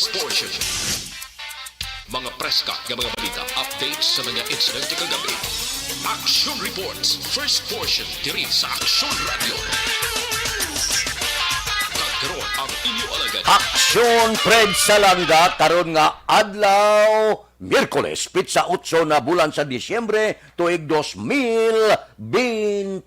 First portion. Mga preska ng mga balita, updates sa mga incident kagabi. Action reports, first portion, diri sa Aksyon Radio. Karon ang inyo alagad. Aksyon Fred Salanga karon nga adlaw Miyerkules, pitsa 8 na bulan sa Disyembre tuig 2021.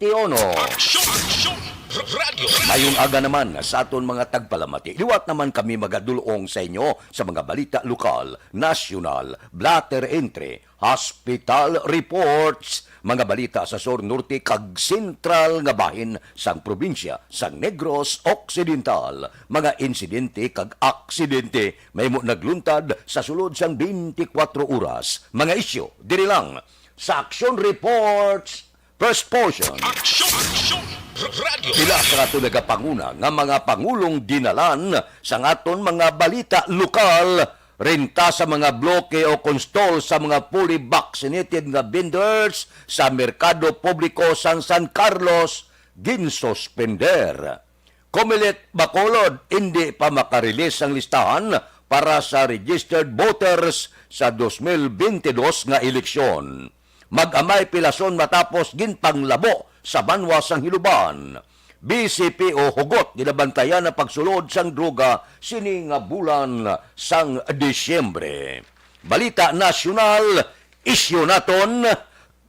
Aksyon Radio. Mayong aga naman sa aton mga tagpalamati. Liwat naman kami magadulong sa inyo sa mga balita lokal, nasyonal, blatter entry, hospital reports, mga balita sa Sur Norte kag sentral nga bahin sang probinsya sang Negros Occidental, mga insidente kag aksidente may mo nagluntad sa sulod sang 24 oras. Mga isyu diri lang sa Action Reports First Portion. Aksyon Radio. Pila sa ato nagapanguna nga mga pangulong dinalan sa aton mga balita lokal, renta sa mga bloke o konstol sa mga fully vaccinated nga vendors sa merkado publiko sang San Carlos ginsuspender. Comelec Bacolod hindi pa makarelease ang listahan para sa registered voters sa 2022 nga eleksyon. Mag-amay pilason matapos ginpanglabo sa banwa sang Hiluban. BCP o hugot ginabantayan na pagsulod sang droga sini nga bulan sang Disyembre. Balita nasyonal, isyu naton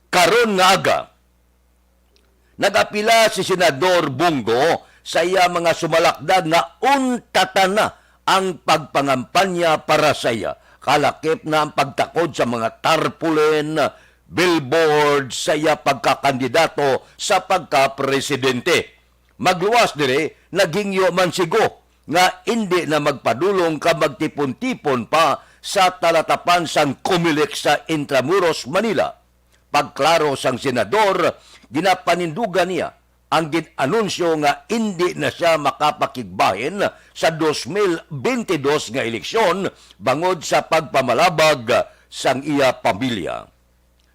karon nga aga. Nagapila si Senador Bungo sa iya mga sumalakdag nga untatan na ang pagpangampanya para sa iya. Kalakip na ang pagtakod sa mga tarpaulin, billboard sa iya pagkakandidato sa pagka-presidente. Magluwas dire, naghingyo man sigo nga hindi na magpadulong ka magtipon-tipon pa sa talatapan sang Comelec sa Intramuros, Manila. Pagklaro sang senador, ginapanindugan niya ang ginanunsyo nga hindi na siya makapakigbahin sa 2022 nga eleksyon bangod sa pagpamalabag sang iya pamilya.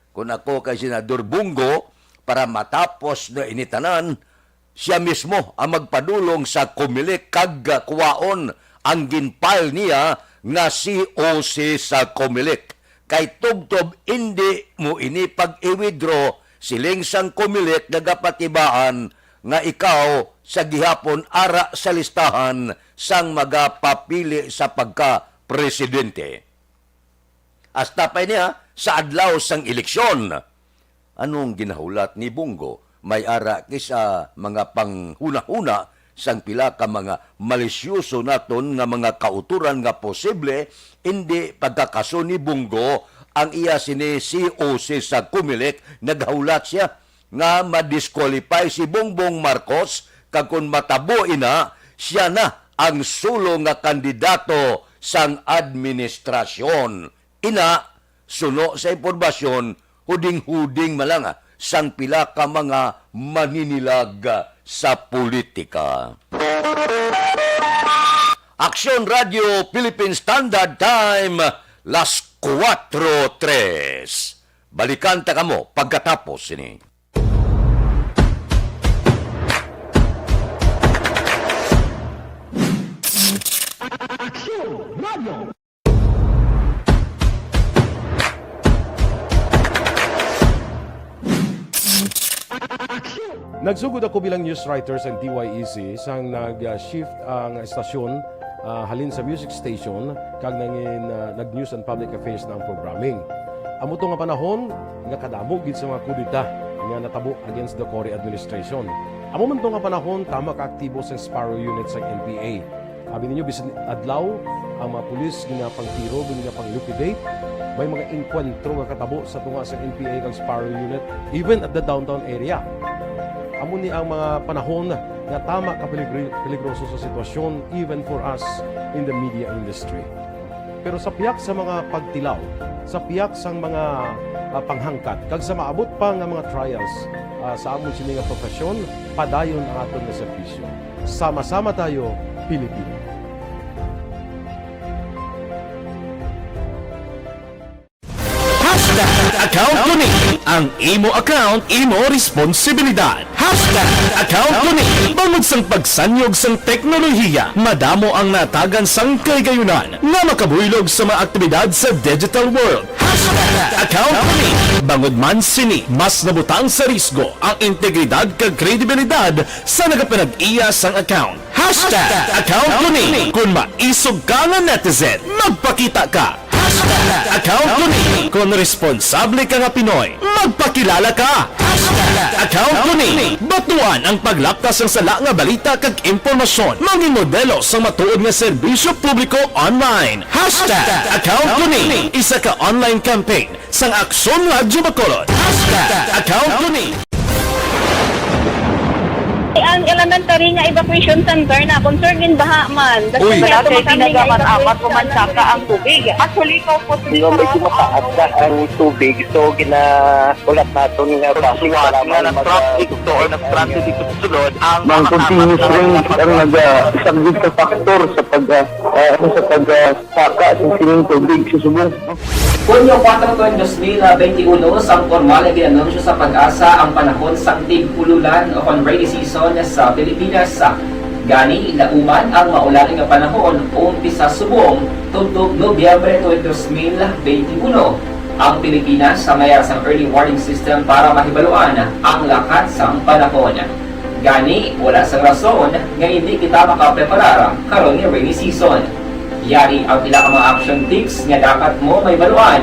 Kung ako kay Senador Bungo, para matapos na initanan, siya mismo ang magpadulong sa Comelec kag kuwaon ang ginpile niya nga COC sa Comelec. Kay tubtob hindi mo ini pag-i-withdraw siling sang Comelec nagapatibaan nga ikaw sa gihapon ara sa listahan sang magapapili sa pagka-presidente. Hasta pa niya sa adlaw sang eleksyon. Anong ginahulat ni Bungo? May ara kisa mga panghuna-huna sang pila ka mga malisyoso naton nga mga kauturan nga posible hindi pagkakaso ni Bungo ang iya sini COC sa Comelec. Naghulat siya nga madisqualify si Bongbong Marcos kag kun matabo ina siya na ang sulo nga kandidato sang administrasyon. Ina suno sa impormasyon huding-huding malanga sang pila ka mga maninilag sa politika. Aksyon Radio Philippine Standard Time, las 4:03. Balikan ta kamo pagkatapos ini. Aksyon Radio. Nagsugod ako bilang news writer sa DYEC sang nag-shift ang estasyon halin sa music station kag nag-news and public affairs na ang programming. Amo to nga panahon nga kadamo gid sa mga kudita nga natabo against the Cory administration. Amo man to nga panahon tama ka aktibo sa Sparrow unit sa NPA. Abi ninyo bisan adlaw ang mga pulis nga pangtiro nga pang-liquidate. May mga enkwentro nga katabo sa tunga sa NPA kag Sparrow unit even at the downtown area. Amo ni ang mga panahon nga tama ka peligroso sa sitwasyon even for us in the media industry. Pero sa piyak sa mga pagtilaw, sa piyak sang mga panghangkat, kag sa maabot pa nga mga trials sa amon sini nga profesyon, padayon ang aton nga serbisyo. Sama-sama tayo, Pilipino. Account to me. Ang imo account, imo responsibilidad. #account ko ni. Bangod sang pagsanyog sang teknolohiya, madamo ang natagan sang kaygayunan nga makabuylog sa mga aktibidad sa digital world. #account ko ni. Bangod man sini, mas nabutang sa risgo ang integridad kag kredibilidad sa nagapinag-iya sang account. #account ko ni. Kung maisog ka nga netizen, magpakita ka. #account ko ni. Kung responsable ka nga Pinoy, magpakilala ka. #account ko ni. Batuan ang paglaptas ng sala nga balita kag impormasyon. Maging modelo sa matuod nga serbisyo publiko online. #account ko ni. Isa ka online campaign sang Aksyon Radyo Bacolod. #account ko ni. Ang elementary nga evacuation center na concern din baha man. Uy, Kasi dati tinagaman apat evacuation kumansaka ang tubig. Actually, ko po Di ba medyo mataas na ang tubig, so ginaulat natin nga siwat nga nag-traffic to or nag-transit dito sa sulod ang Mang continuous rain ang nag-subject sa factor sa pagsaka sa sining tubig sa subong. Hunyo 4, 2021, sang formal ay ginanunsyo sa Pag-asa ang panahon sang tig-ululan o kon rainy season sa Pilipinas. Gani, ilauman ang maulaling nga panahon umpisa subong tugtog Nobyembre 2021. Ang Pilipinas sa mayroon sang early warning system para mahibaluan ang lakat sang panahon. Gani, wala sang rason nga hindi kita makapreparar karon nga rainy season. Yari ang pila ka mga action tips nga dapat mo may baluan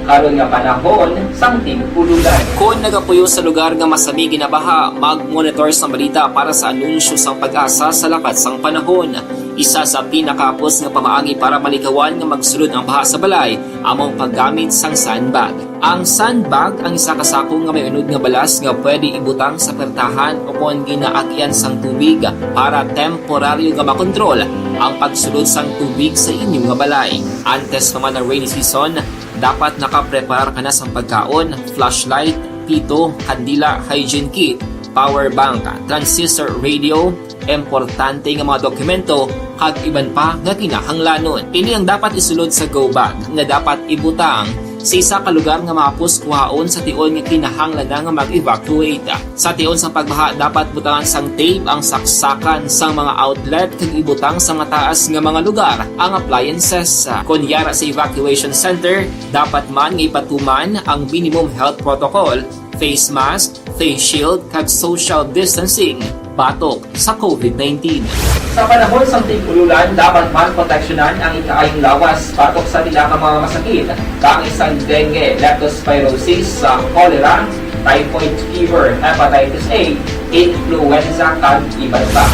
karon nga panahon sang tig-ululan. Kung nagapuyo sa lugar nga masami ginabaha, mag-monitor sa balita para sa anunsyo sang Pag-asa sa lakat sang panahon. Isa sa pinakapos nga pamaagi para malikawan nga magsulod ang baha sa balay, among paggamit sang sandbag. Ang sandbag ang isa ka sako nga may unod nga balas nga pwede ibutang sa pertahan o kung ginaagyan sang tubig para temporaryo nga makontrol ang pagsulod sang tubig sa inyong nga balay. Antes naman ng rainy season, dapat nakaprepare ka na sa pagkaon, flashlight, pito, kandila, hygiene kit, power bank, transistor radio, importante nga mga dokumento, kag iban pa nga kinahanglanon. Ini ang dapat isulod sa go bag nga dapat ibutang sa isa ka lugar nga mapus kuhaon sa tion nga kinahanglan nga mag-evacuate. Sa tion sa pagbaha dapat butangan sang tape ang saksakan sang mga outlet kag ibutang sa mga taas nga mga lugar ang appliances. Kunyara sa evacuation center, dapat man nga ipatuman ang minimum health protocol, face mask, face shield kag social distancing batok sa COVID-19. Sa panahon sa tig-ululan, dapat man proteksyonan ang ikaayong lawas batok sa tila ka mga masakit, kang isang dengue, leptospirosis, cholera, typhoid fever, hepatitis A, influenza, kag iba pa.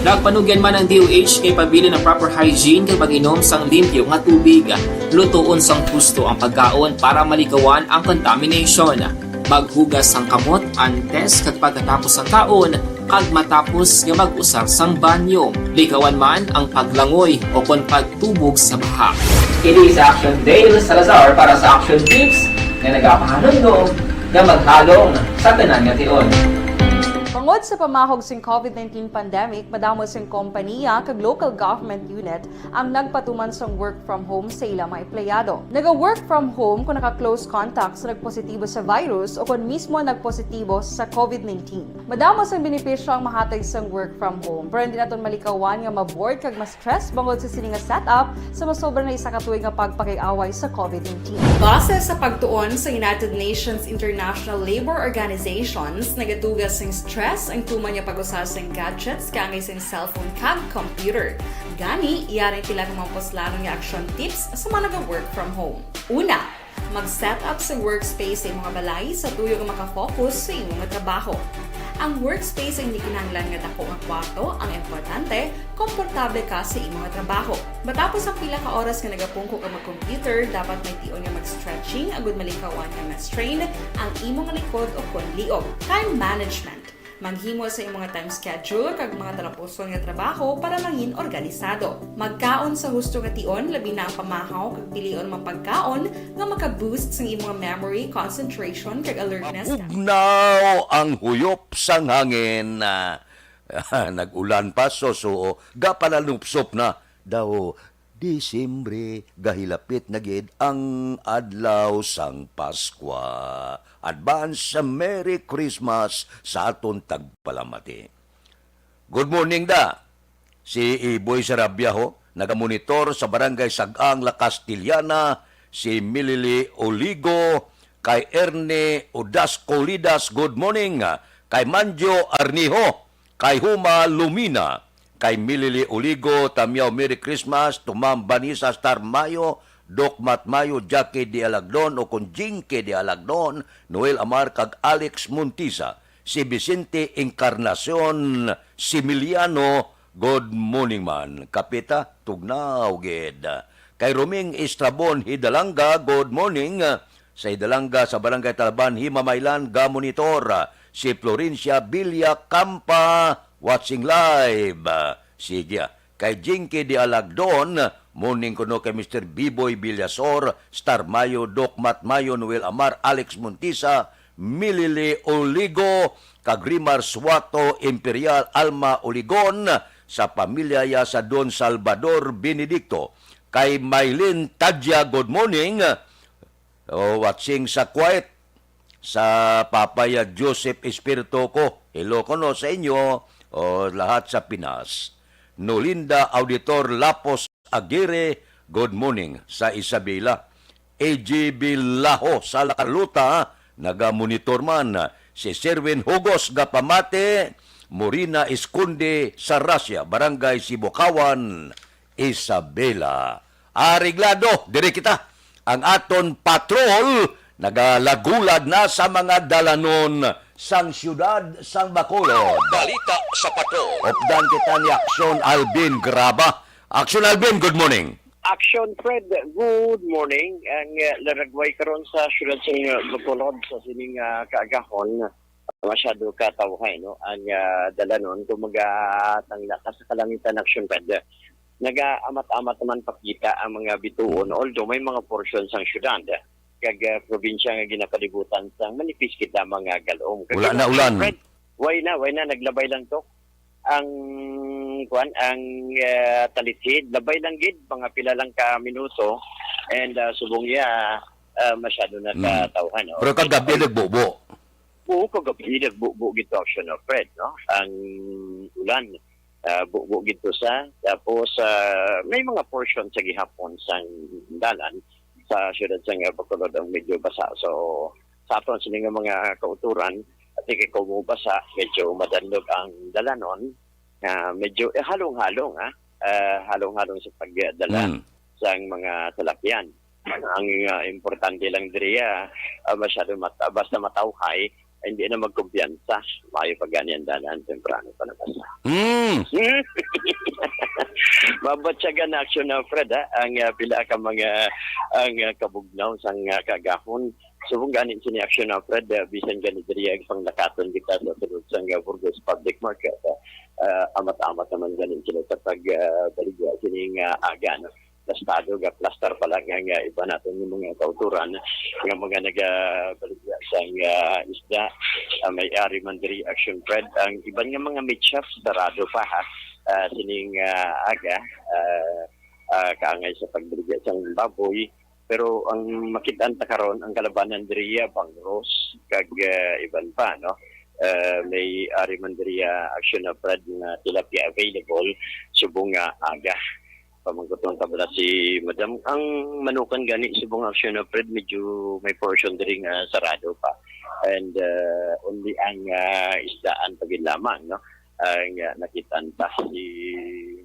Nagpanugyan man ang DOH kay pabili ng proper hygiene kay pag-inom sang limpyo nga tubig. Lutuon sang gusto ang pagkaon para malikawan ang contamination. Maghugas sang kamot antes kag pagkatapos ang kaon kag matapos nga mag-usar sang banyo. Likawan man ang paglangoy o kon pagtubog sa baha. Kini sa Action Dale Salazar para sa Action Tips nga nagapahanundong nga maghalong sa tanan nga tion. Bangod sa pamahog sing COVID-19 pandemic, madamo sing kompanya kag local government unit ang nagpatuman sang work from home sa ilang mga empleyado. Naga-work from home kung naka-close contact sa nagpositibo sa virus o kung mismo nagpositibo sa COVID-19. Madamo sang benepisyo ang mahatag sang work from home, pero hindi naton malikawan nga ma-bored kag ma-stress bangod sa sini nga setup sa masobra na isa ka tuig nga pagpakiaway sa COVID-19. Base sa pagtuon sa United Nations International Labor Organizations, nagatugas sing stress ang tuman niya pag-usar sa gadgets kangay sa cellphone kag computer. Gani, iyarin tila ng mga poslanong nga action tips sa mga nag-work from home. Una, mag-set up sa workspace sa imong balay sa tuyo nga makafocus sa imong trabaho. Ang workspace ay hindi kinahanglan nga dako nga kwarto, ang importante, komportable ka sa imong trabaho. Matapos ang pila ka oras nga nagapungko ka mag-computer, dapat may tion nga mag-stretching agud malikawan nga ma-strain ang imong likod o konliog. Time management. Maghimo sa imong time schedule kag mga talapuson nga trabaho para mangin organisado. Magkaon sa husto nga tion, labi na ang pamahaw kag pilion man pagkaon nga maka-boost sa imong memory, concentration kag alertness. Ugnaw ang huyop sang hangin. Nag-ulan pa so gapalalupsop na daw Disimbre, gahilapit na gid ang adlaw sang Paskwa. Advance Merry Christmas sa aton tagpalamati. Good morning da. Si Iboy Sarabia nagamonitor sa barangay Sagang La Castillana, si Milili Oligo, kay Erne Udasco Lidas, good morning. Kay Manjo Arniho, kay Huma Lumina, kay Milili Oligo, Tamiao Merry Christmas, Tumam Banisa Star Mayo, Doc Mat Mayo, Jackie de Alagdon, o kung Jinke de Alagdon, Noel Amar, kag Alex Montisa, si Vicente Encarnacion Similiano, good morning man. Kapita, tugnaw gid. Kay Roming Estrabon Hidalanga, good morning. Sa Hidalanga sa Barangay Talaban, Himamaylan, Gamonitor. Si Florencia Villa Campa, watching live. Sige. Kay Jinky de Alagdon, morning kuno kay Mr. Biboy Villasor, Star Mayo, Doc Mat Mayo, Noel Amar, Alex Montisa, Milili Oligo, Kagrimar Suato, Imperial Alma Oligon, sa pamilya ya sa Don Salvador Benedicto. Kay Maylin Tadya, good morning. Watching sa quiet sa Papaya Joseph Espiritu ko. Hello ko no sa inyo lahat sa Pinas. Nolinda Auditor Lapos Aguirre, good morning sa Isabela. AJB Laho sa Lakaluta, naga-monitor man. Si Serwin Hugos Gapamate, Morina Esconde sa Russia, Barangay Sibukawan, Isabela. Ariglado, dire kita. Ang aton patrol nagalagulad na sa mga dalanon sang siyudad sang Bacolod. Balita sa patrol. Opdan kita ni Aksyon Alvin Graba. Aksyon Alvin, good morning. Aksyon Fred, good morning. Ang laragway karon sa syudad sa Bacolod sa sining kaagahon. Masyado katawhay, no? Ang dalanon, kumaga tangla sa kalangitan Aksyon Fred. Naga-amat-amat naman pakita ang mga bituon, although may mga portion sang syudad. Kag probinsya nga ginapalibutan sang manipis kita mga galong. Wala na ulan. Fred, why na, naglabay lang to. Ang talitid, labay lang gid, mga pila lang ka minuto, and subong ya, masyado na katawhan. No? Pero kagabi nagbubo. Oo, kagabi nagbubo gito Aksyon of Fred, no? Ang ulan, bubo gito sa, tapos may mga portion sa gihapon sang dalan, sa syudad sa Bacolod ang medyo basa. So, sa aton sila nga mga kauturan, at kung basa, medyo madanlog ang dalanon, medyo halong-halong, halong-halong sa pagdala sa mga talapyan. Ang importante lang diriya, masyado basta matawhay, hindi na magkumpiyansa. Mayo pag ganyan dalan, temprano pa na basa. Mabatsagan na Aksyon na Fred, ang pila ka mga ang kabugnaw sang kagahon. Subong ganin sini Aksyon na Fred, bisan gani diriya ang panglakaton kita sa sulod sang Burgos Public Market. Amat-amat naman ganin sila sa pagbaligya sining aga. Plastado, plaster pala nga iba natin yung mga kauturan ng mga nagabaligya sa isda. May-ari man diri Aksyon Fred. Ang iban nga mga meat shops, sarado pa sining aga, kaangay sa pagbaligya sa baboy. Pero ang makitaan ta karon ang kalabanan diriya bangros kag iban pa, no? May ari man diriya Aksyon Fred na tilapia available subong aga. Pamangkutong tabla si Madam. Ang manukan gani subong Aksyon na Fred, medyo may portion diri nga sarado pa. And only ang isdaan pagin lamang, no? Ang nakitaan ta si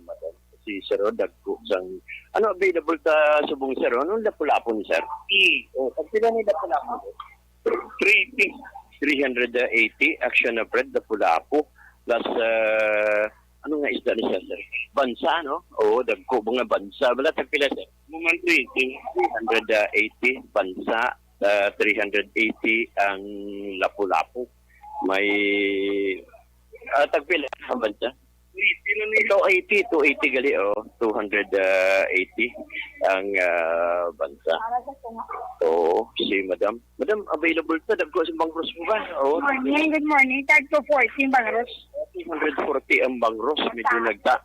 Madam. Si Sir Dagko sang ano available ta subong Sir? Ano lapulapon Sir? Pag sila ni lapulapon. 380 Aksyon na Fred lapulapo plus ano nga isda ni Sir? Bansa, no? Oo, dagko mga bansa. Wala tagpila, Sir? Moment 380 bansa, 380 ang lapu-lapu. May tagpila ang bansa? 280 gali, 280 ang bansa. Oo, si Madam. Madam, available ta, dagko sa bangros mo ba? Good morning. Tag to 14, Bangros. 240 ang bangros, medyo nagtaas.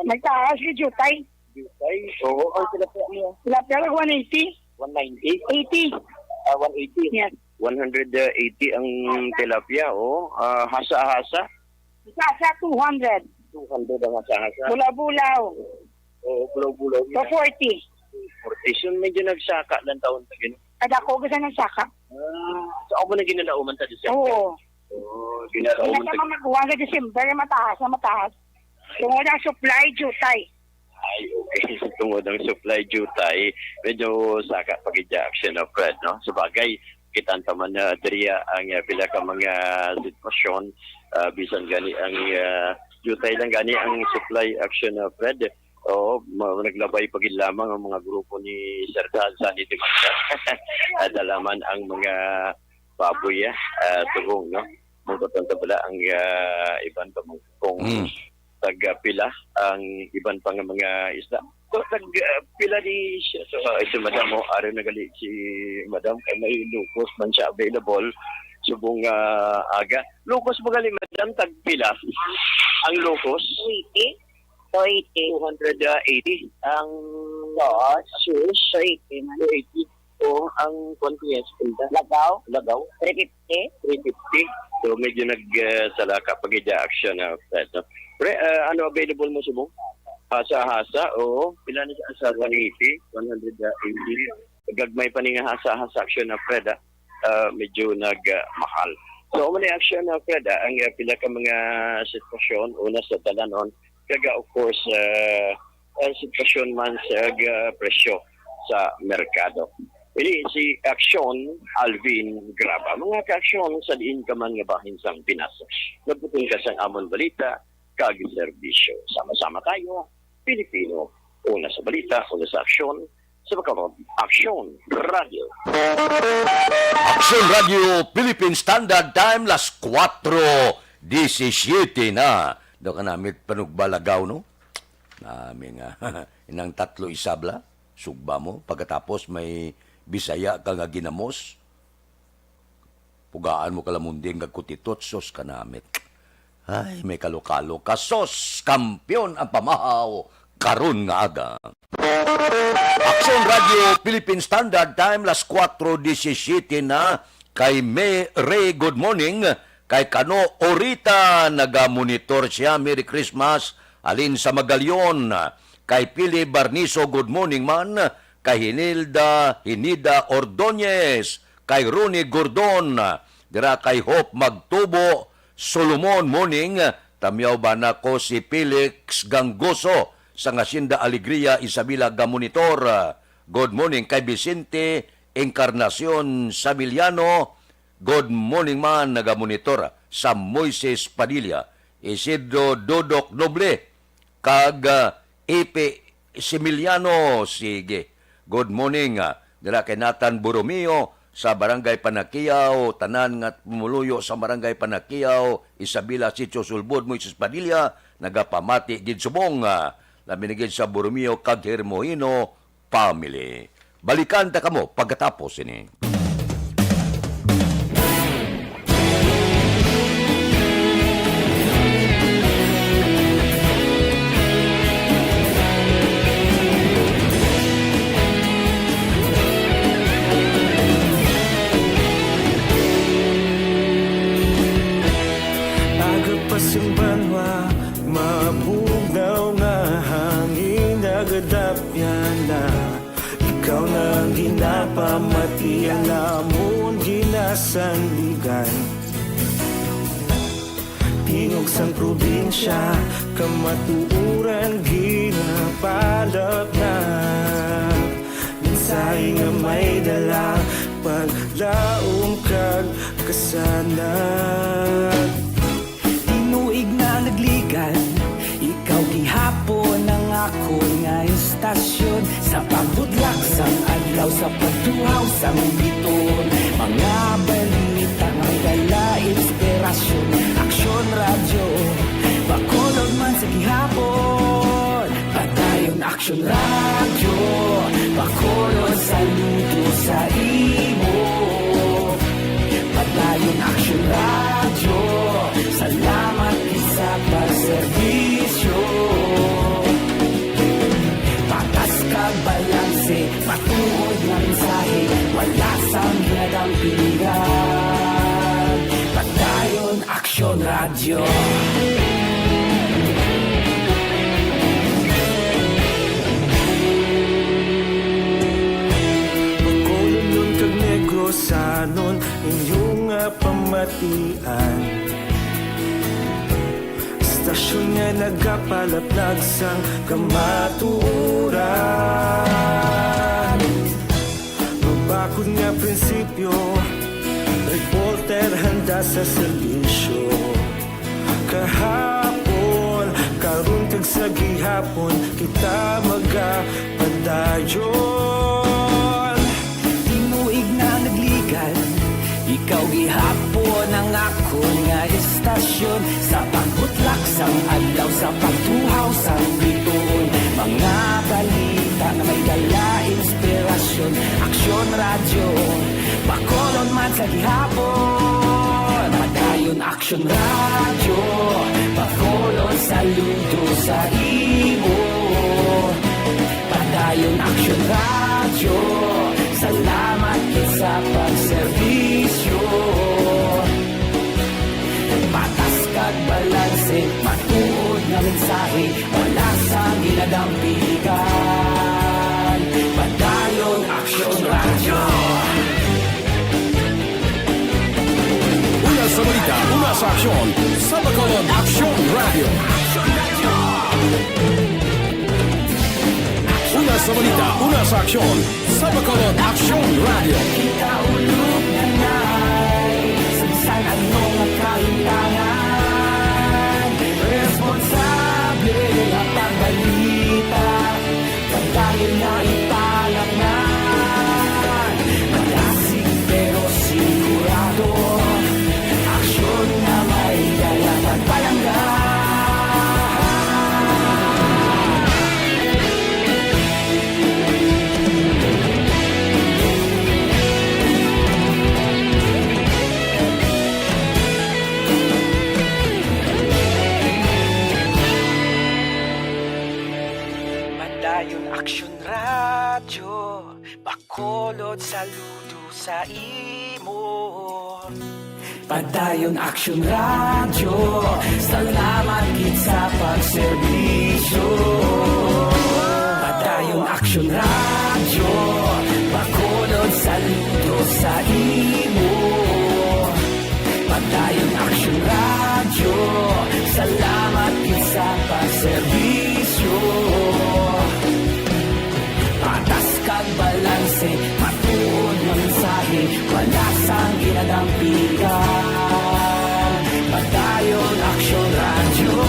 Nagtaas, medyo tay. Ay, oo. Ang tilapia niyo? Tilapia lang 180. 190? 80. 180? Yes. 180 ang tilapia, oh. Hasa-hasa? Sa 200. 200 ang hasa-hasa. Bulaw-bulaw. Oo, bulaw-bulaw. So 40. 40. So, medyo nagsaka lang taon na gano'n. Kada ko gusto ng saka. So, ako mo na ginalauman sa December? Oo. Oo, Hindi ginalauman na naman magkuha sa December, mataas. Tungkol ang supply, jutay. Ay, okay. Tungod ang supply jutay, medyo saka pag-idya action of Fred, no? Sabagay, kitanta man na diriya ang pila ka mga sitwasyon, bisan gani ang jutay lang gani ang supply action of Fred. Oo, naglabay pagin lamang ang mga grupo ni Sir Salsa ni Dimagda. Dalaman ang mga baboy, tugong, no? Magpapanta pala ang iban pa kung tag-pila ang iban pa nga mga isda. So, tag-pila di siya. So, ito madam, araw nagali si madam, kay may lukos man siya available. Subong aga. Lukos magali madam, tag-pila. Ang lukos? 280. Ang shoes? 280. O, ang konti Lagaw? 350. So, medyo nagsalaka pag-idya action na Fred, no? Pre, ano available mo subong? Hasa-hasa, oo. Pila na sa 180, 180. Gagmay pa nga hasa-hasa action na Fred, medyo nagmahal. So, umani action na Fred, ang pila ka mga sitwasyon, una sa dalanon, kaga of course, sitwasyon man sa presyo sa merkado. Ini si Aksyon Alvin Graba. Mga ka-aksyon sa diin ka man nga bahin sang Pinas. Nagputong ka sang amon balita, kag serbisyo. Sama-sama tayo, Pilipino. Una sa balita, una sa aksyon, sa pagkakot, Aksyon Radio. Aksyon Radio Philippine Standard Time, las 4:17 na. Doon ka namin panugbalagaw, no? Namin inang 3 isabla, sugba mo. Pagkatapos may Bisaya ka nga ginamos. Pugaan mo kalamunding kagkutitot, sos ka namin. Ay, may kalokalo ka. Sos, kampiyon ang pamahaw, karon nga aga. Aksyon Radio Philippine Standard Time, las 4:17 na. Kay May Ray, good morning. Kay Kano Orita, nagamonitor siya. Merry Christmas. Alin sa Magalyon. Kay Pili Barniso, good morning man. Kay Hinida Ordonez, kay Ronnie Gordon, dira kay Hope Magtubo, Solomon morning, tamyaw ba na ko si Felix Gangoso, sa Hacienda Alegria, Isabela Gamonitor, good morning kay Vicente Encarnacion Samiliano, good morning man, nagamonitor, sa Moises Padilla, Isidro Dodok Noble, kag Epe Similiano, sige. Good morning, dila kay Nathan Borromeo sa Barangay Panakiyaw, tanan nga pumuluyo sa Barangay Panakiyaw, Isabela Sitio Sulbod, Moises Padilla, nagapamati gid subong, laminigid sa Borromeo kag Hermohino family. Balikan ta kamo pagkatapos ini. Pasimbanwa, mabugnaw nga hangin nagadapyan na. Ikaw nang ginapamatian namon ginasandigan. Tingog sang probinsya, kamatuuran ginapalap na. Minsay nga may dala, paglaom kag kasanan. Nagligan, ikaw gihapon ang ako nga istasyon sa pagbudlak sang adlaw sa pagtuhaw sang biton, mga balita nga dala inspirasyon. Aksyon Radio, bakolog man sa gihapon, padayon Aksyon Radio, bakolog saludo sa imo, padayon Aksyon Radio, salamat sa pagserbisyo. dampigan. Padayon Aksyon Radio. Makulong kag negrosanon inyong pamatian. Istasyon nga nagapalaplag sang kamaturan. Mabakod nga prinsipyo, reporter handa sa serbisyo. Kahapon, karun kag sa gihapon, kita magapadayon. Tinuig na nagligan, ikaw gihapon ang ako nga istasyon. Sa pagbutlak sang adlaw, sa pagtuhaw sang bituon. Mga balita na may dala inspirasyon. Aksyon Radio, bakolon man sa gihapon. Padayon Aksyon Radio, bakolon saludo sa imo. Padayon Aksyon Radio, salamat kit sa pagserbisyo. Patas kag balanse, matuod na mensahe, wala sa ginadampigan. Padayon Aksyon Radio. Una sa balita, una sa aksyon, sa Bacolod Aksyon Radio. Una sa balita, una sa aksyon, sa Bacolod Aksyon Radio. Kita ulog na na'y sansan anong kahintangan. Responsable na pagbalita, pagdahil na ipalang na. Malasig pero sigurado, aksyon na may dalang pagpalangga. Padayon Aksyon Radio, bakolod saludo sa imo. Padayon Aksyon Radio, salamat kit sa pagserbisyo. Padayon Aksyon Radio, bakolod saludo sa imo. Padayon Aksyon Radio, salamat kit sa pagserbisyo. Patas kag balanse, matuod na mensahe, wala sang ginadampigan. Padayon Aksyon Radio.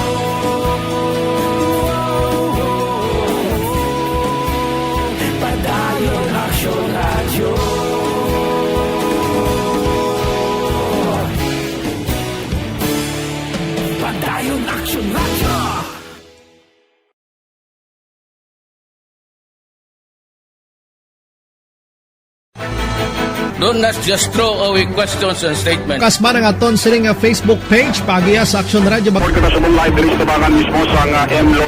Padayon Aksyon Radio. Padayon Aksyon Radio. Don't not just throw away questions and statements. Kasma ng aton siling Facebook page pagiya sa Aksyon Radio.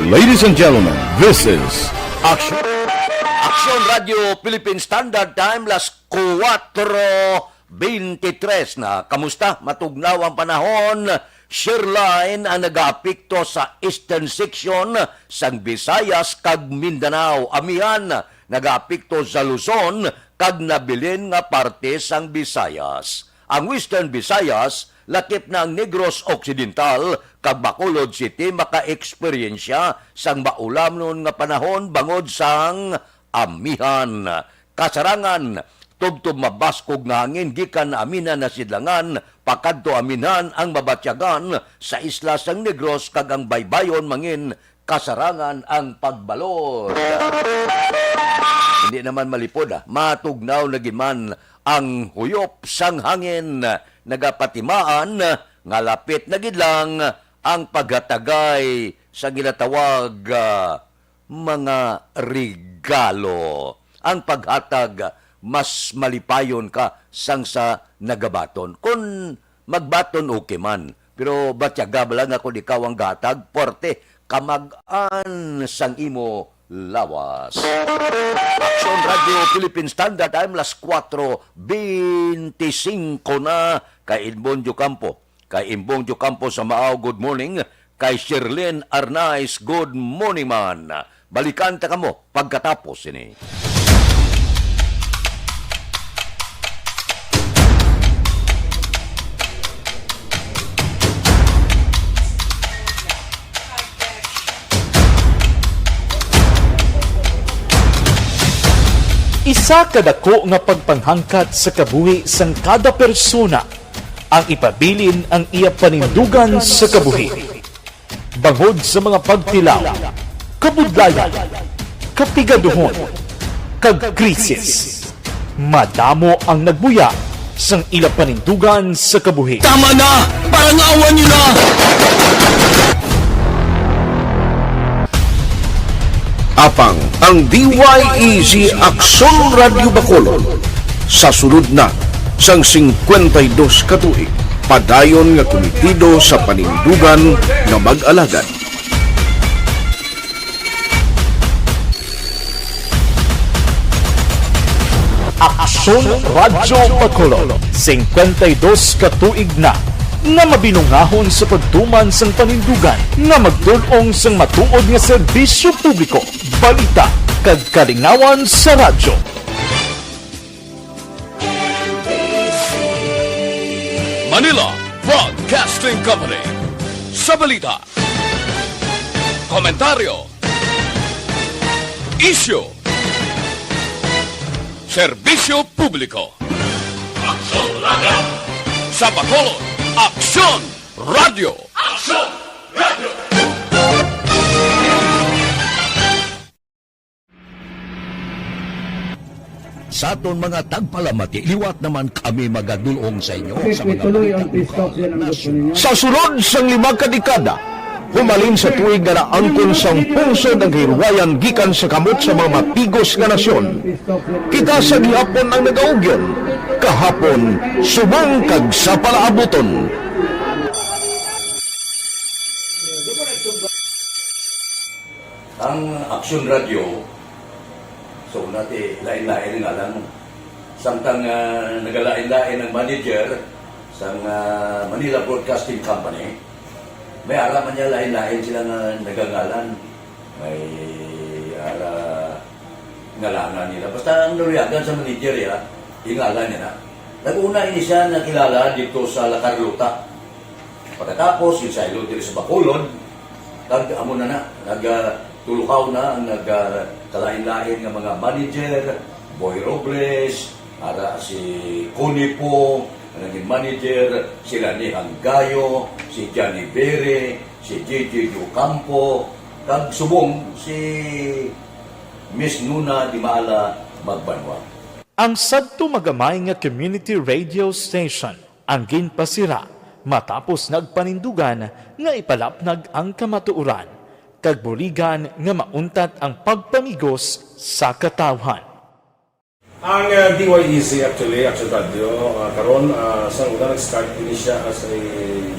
Ladies and gentlemen, this is Aksyon Radio Philippine Standard Time, las 4:23 na. Kamusta? Matugnaw ang panahon. Shoreline ang nag-aapekto sa eastern section sang Visayas kag Mindanao. Amihan nag-aapekto sa Luzon kag nabilin nga parte sang Visayas. Ang Western Visayas lakip na ang Negros Occidental kag Bacolod City maka-eksperyensya sang maulam nun nga panahon bangod sang amihan. Kasarangan, tubtob mabaskog nga hangin gikan aminan na sidlangan, pakadto aminan ang mabatyagan sa isla sang Negros kag ang baybayon mangin kasarangan ang pagbalod. Hindi naman malipod, matugnaw na giman ang huyop sang hangin, nagapatimaan nga lapit na gidlang ang paghatagay sa ginatawag mga regalo. Ang paghatag mas malipayon ka sang sa nagabaton. Kung magbaton okay man, pero batyaga lang ako ikaw ang gatag, porte kamag-an sang imo lawas. Aksyon Radio Philippine Standard Time, las 4:25 na. Kay Imbong Campo. Kay Imbong Campo sa Maaw, good morning. Kay Sherlyn Arnaiz, good morning man. Balikan ta kamo pagkatapos ini. Isa kadako nga pagpanghangkat sa kabuhi sang kada persona ang ipabilin ang iya panindugan sa kabuhi. Bangod sa mga pagtilaw, kabudlayan, kapigaduhon, kag krisis. Madamo ang nagbuya sang ila panindugan sa kabuhi. Tama na! Parang awan nyo na! Apang ang DYEZ Aksyon Radio Bacolod sa sulod na sang 52 katuig padayon nga komitido sa panindugan nga mag-alagad. Aksyon Radio Bacolod 52 katuig na nga mabinungahon sa pagtuman sang panindugan nga magtulong sang matuod nga serbisyo publiko, balita kag kalingawan sa radyo. Manila Broadcasting Company sa balita, komentaryo, isyu, serbisyo publiko. Aksyon Radio sa Bacolod. Aksyon Radio! Aksyon Radio! Sa aton mga tagpalamati, liwat naman kami magadulong sa inyo sa mga Sa sulod sang 5 kadekada, humalin sa tuig nga naangkon sang pulso ng hirwayan gikan sa kamot sa mga mapigos nga nasyon. Kita sa gihapon ang nagaugyon, kahapon subong kag sa palaabuton. Ang Aksyon Radio, so natin lain-lain nga lang. Samtang nagalain-lain ng manager sa Manila Broadcasting Company, may araman niya lain-lain sila nga nagangalan. May ngalangan nila. Basta ang naluyagan sa manager ya, ingalan niya na. Nag-una ini siya nakilala dito sa La Carlota. Pagkatapos, yung sa ilo dito sa Bacolod, amo na nagtulukaw na ang nagkalain-lain ng mga manager, Boy Robles, si Conipo, naging manager, sila ni Hanggayo, si Johnny Bere, si JJ Campo, kag subong si Miss Nuna Di Maala Magbanwa. Ang sadto magamay nga community radio station ang ginpasira matapos nagpanindugan nga ipalapnag ang kamatuoran kag buligan nga mauntat ang pagpamigos sa katawhan. Ang DYEZ actually, Aksyon Radio, karon sa una nag-start din siya as a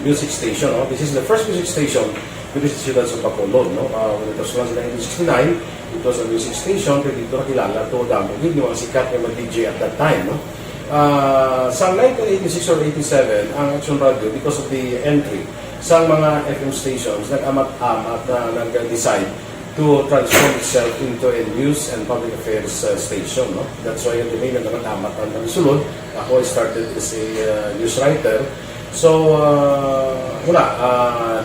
music station. No? This is the first music station with the ciudad sa Bacolod. No? When it was launched in 1969, it was a music station, pero dito nakilala to damo. Hindi mga sikat na DJ at that time. No? Sa 1986 or 87, ang Aksyon Radio, because of the entry sa mga FM stations, nag-amat-amat na nag-decide to transform itself into a news and public affairs station. No? That's why yung dinay na naman-amat ang sulod. Ako started as a news writer. So,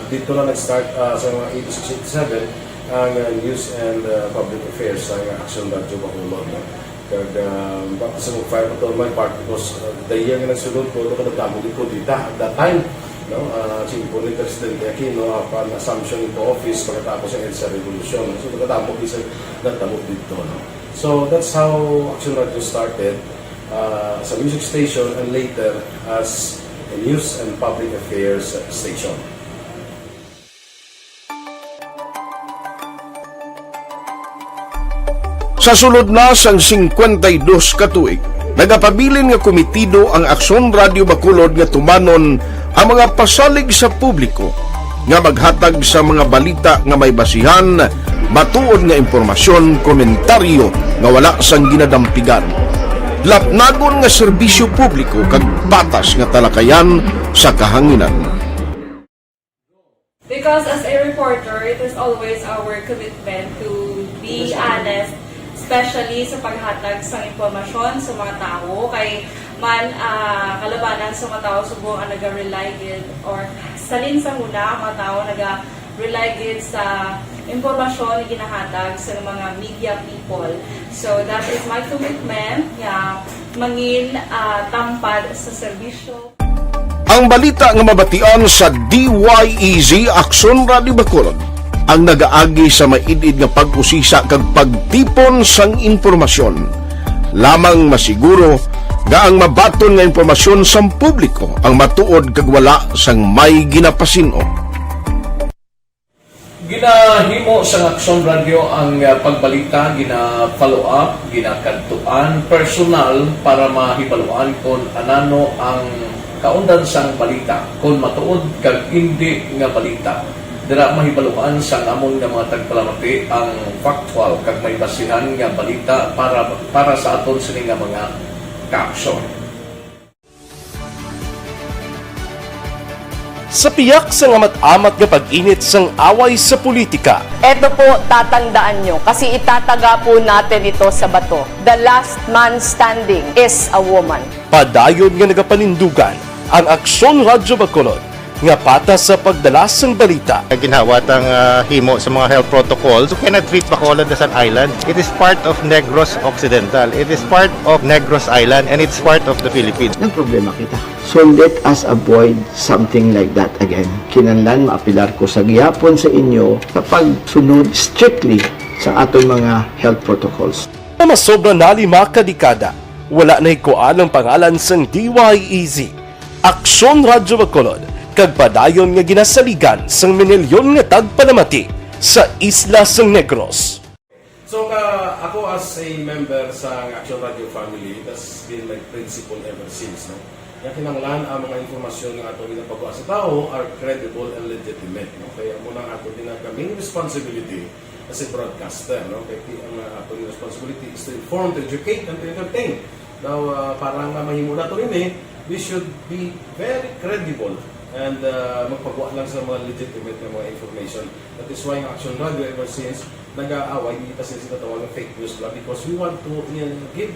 dito na nag-start sa mga 86-87 ang news and public affairs sa Aksyon Radio Bacolod. No? Kag sa mag-fire ko to my part because the year nga nagsulod ko, ito ka nagdamo dito at that time. No, simple ni Presidente Aquino upon assumption into office pagkatapos ng EDSA Revolution. So, pagkatapos isa nagtamo dito. No? So, that's how Aksyon Radio started as a music station and later as a news and public affairs station. Sa sulod na sang 52 katuig, nagapabilin nga komitido ang Aksyon Radio Bacolod nga tumanon ang mga pasalig sa publiko nga maghatag sa mga balita nga may basihan Matuod nga impormasyon, komentaryo nga wala sang ginadampigan. Lapnagon nga serbisyo publiko kag patas nga talakayan sa kahanginan. Because as a reporter, it is always our commitment to be honest, especially sa paghatag sa impormasyon sa mga tao, kay man kalabanan sa mga tao subong ang naga-rely gid or salin sa muna ang mga tao naga-rely gid sa impormasyon na ginahatag sa mga media people. So that is my commitment nga mangin tampad sa serbisyo. Ang balita nga mabatian sa DYEZ Aksyon Radio Bacolod ang nagaagi sa maidid nga pag-usisa kag pagtipon sang impormasyon. Lamang masiguro nga ang mabaton nga impormasyon sang publiko ang matuod kag wala sang may ginapasino. Ginahimo sa Aksyon Radio ang pagbalita, gina-follow up, ginakantuan, personal para mahibaluan kung anano ang kaundan sang balita, kung matuod kag hindi nga balita. Dira mahibaluan sang amon nga mga tagpalamati ang factual kag may basihan nga balita para sa aton sini nga mga ka-aksyon. Sa piyak sa amat-amat nga pag-init sang away sa politika. Ito po, tatandaan nyo, kasi itataga po natin ito sa bato. The last man standing is a woman. Padayon nga nagapanindugan ang Aksyon Radio Bacolod nga patas sa pagdala sang balita. Ginhawat ang himo sa mga health protocols. You cannot treat Bacolod as an island. It is part of Negros Occidental. It is part of Negros Island and it's part of the Philippines. Ang problema kita. So let us avoid something like that again. Kinahanglan maapilar ko sa gihapon sa inyo kapag sunod strictly sa aton mga health protocols. Masobra na 5 kadekada, wala na hikuan ang pangalan sang DYEZ, Aksyon Radio Bacolod, kag padayon nga ginasaligan sang minilyon nga tagpanamati sa isla sang Negros. So ako as a member sa Aksyon Radio family, that's been my principle ever since. No? Kaya kinanglan ang mga informasyon nga ato ginapagawa sa tao are credible and legitimate. No? Kaya muna ato din ang kaming responsibility as a broadcaster. No? Kaya ang ato responsibility is to inform, to educate, and to entertain. Now, parang mahimula ito rin we should be very credible and magpagawa lang sa mga legitimate na mga information. That is why ang Aksyon Radio ever since nag-aaway, hindi kasi sinatawag ng fake news lang because we want to give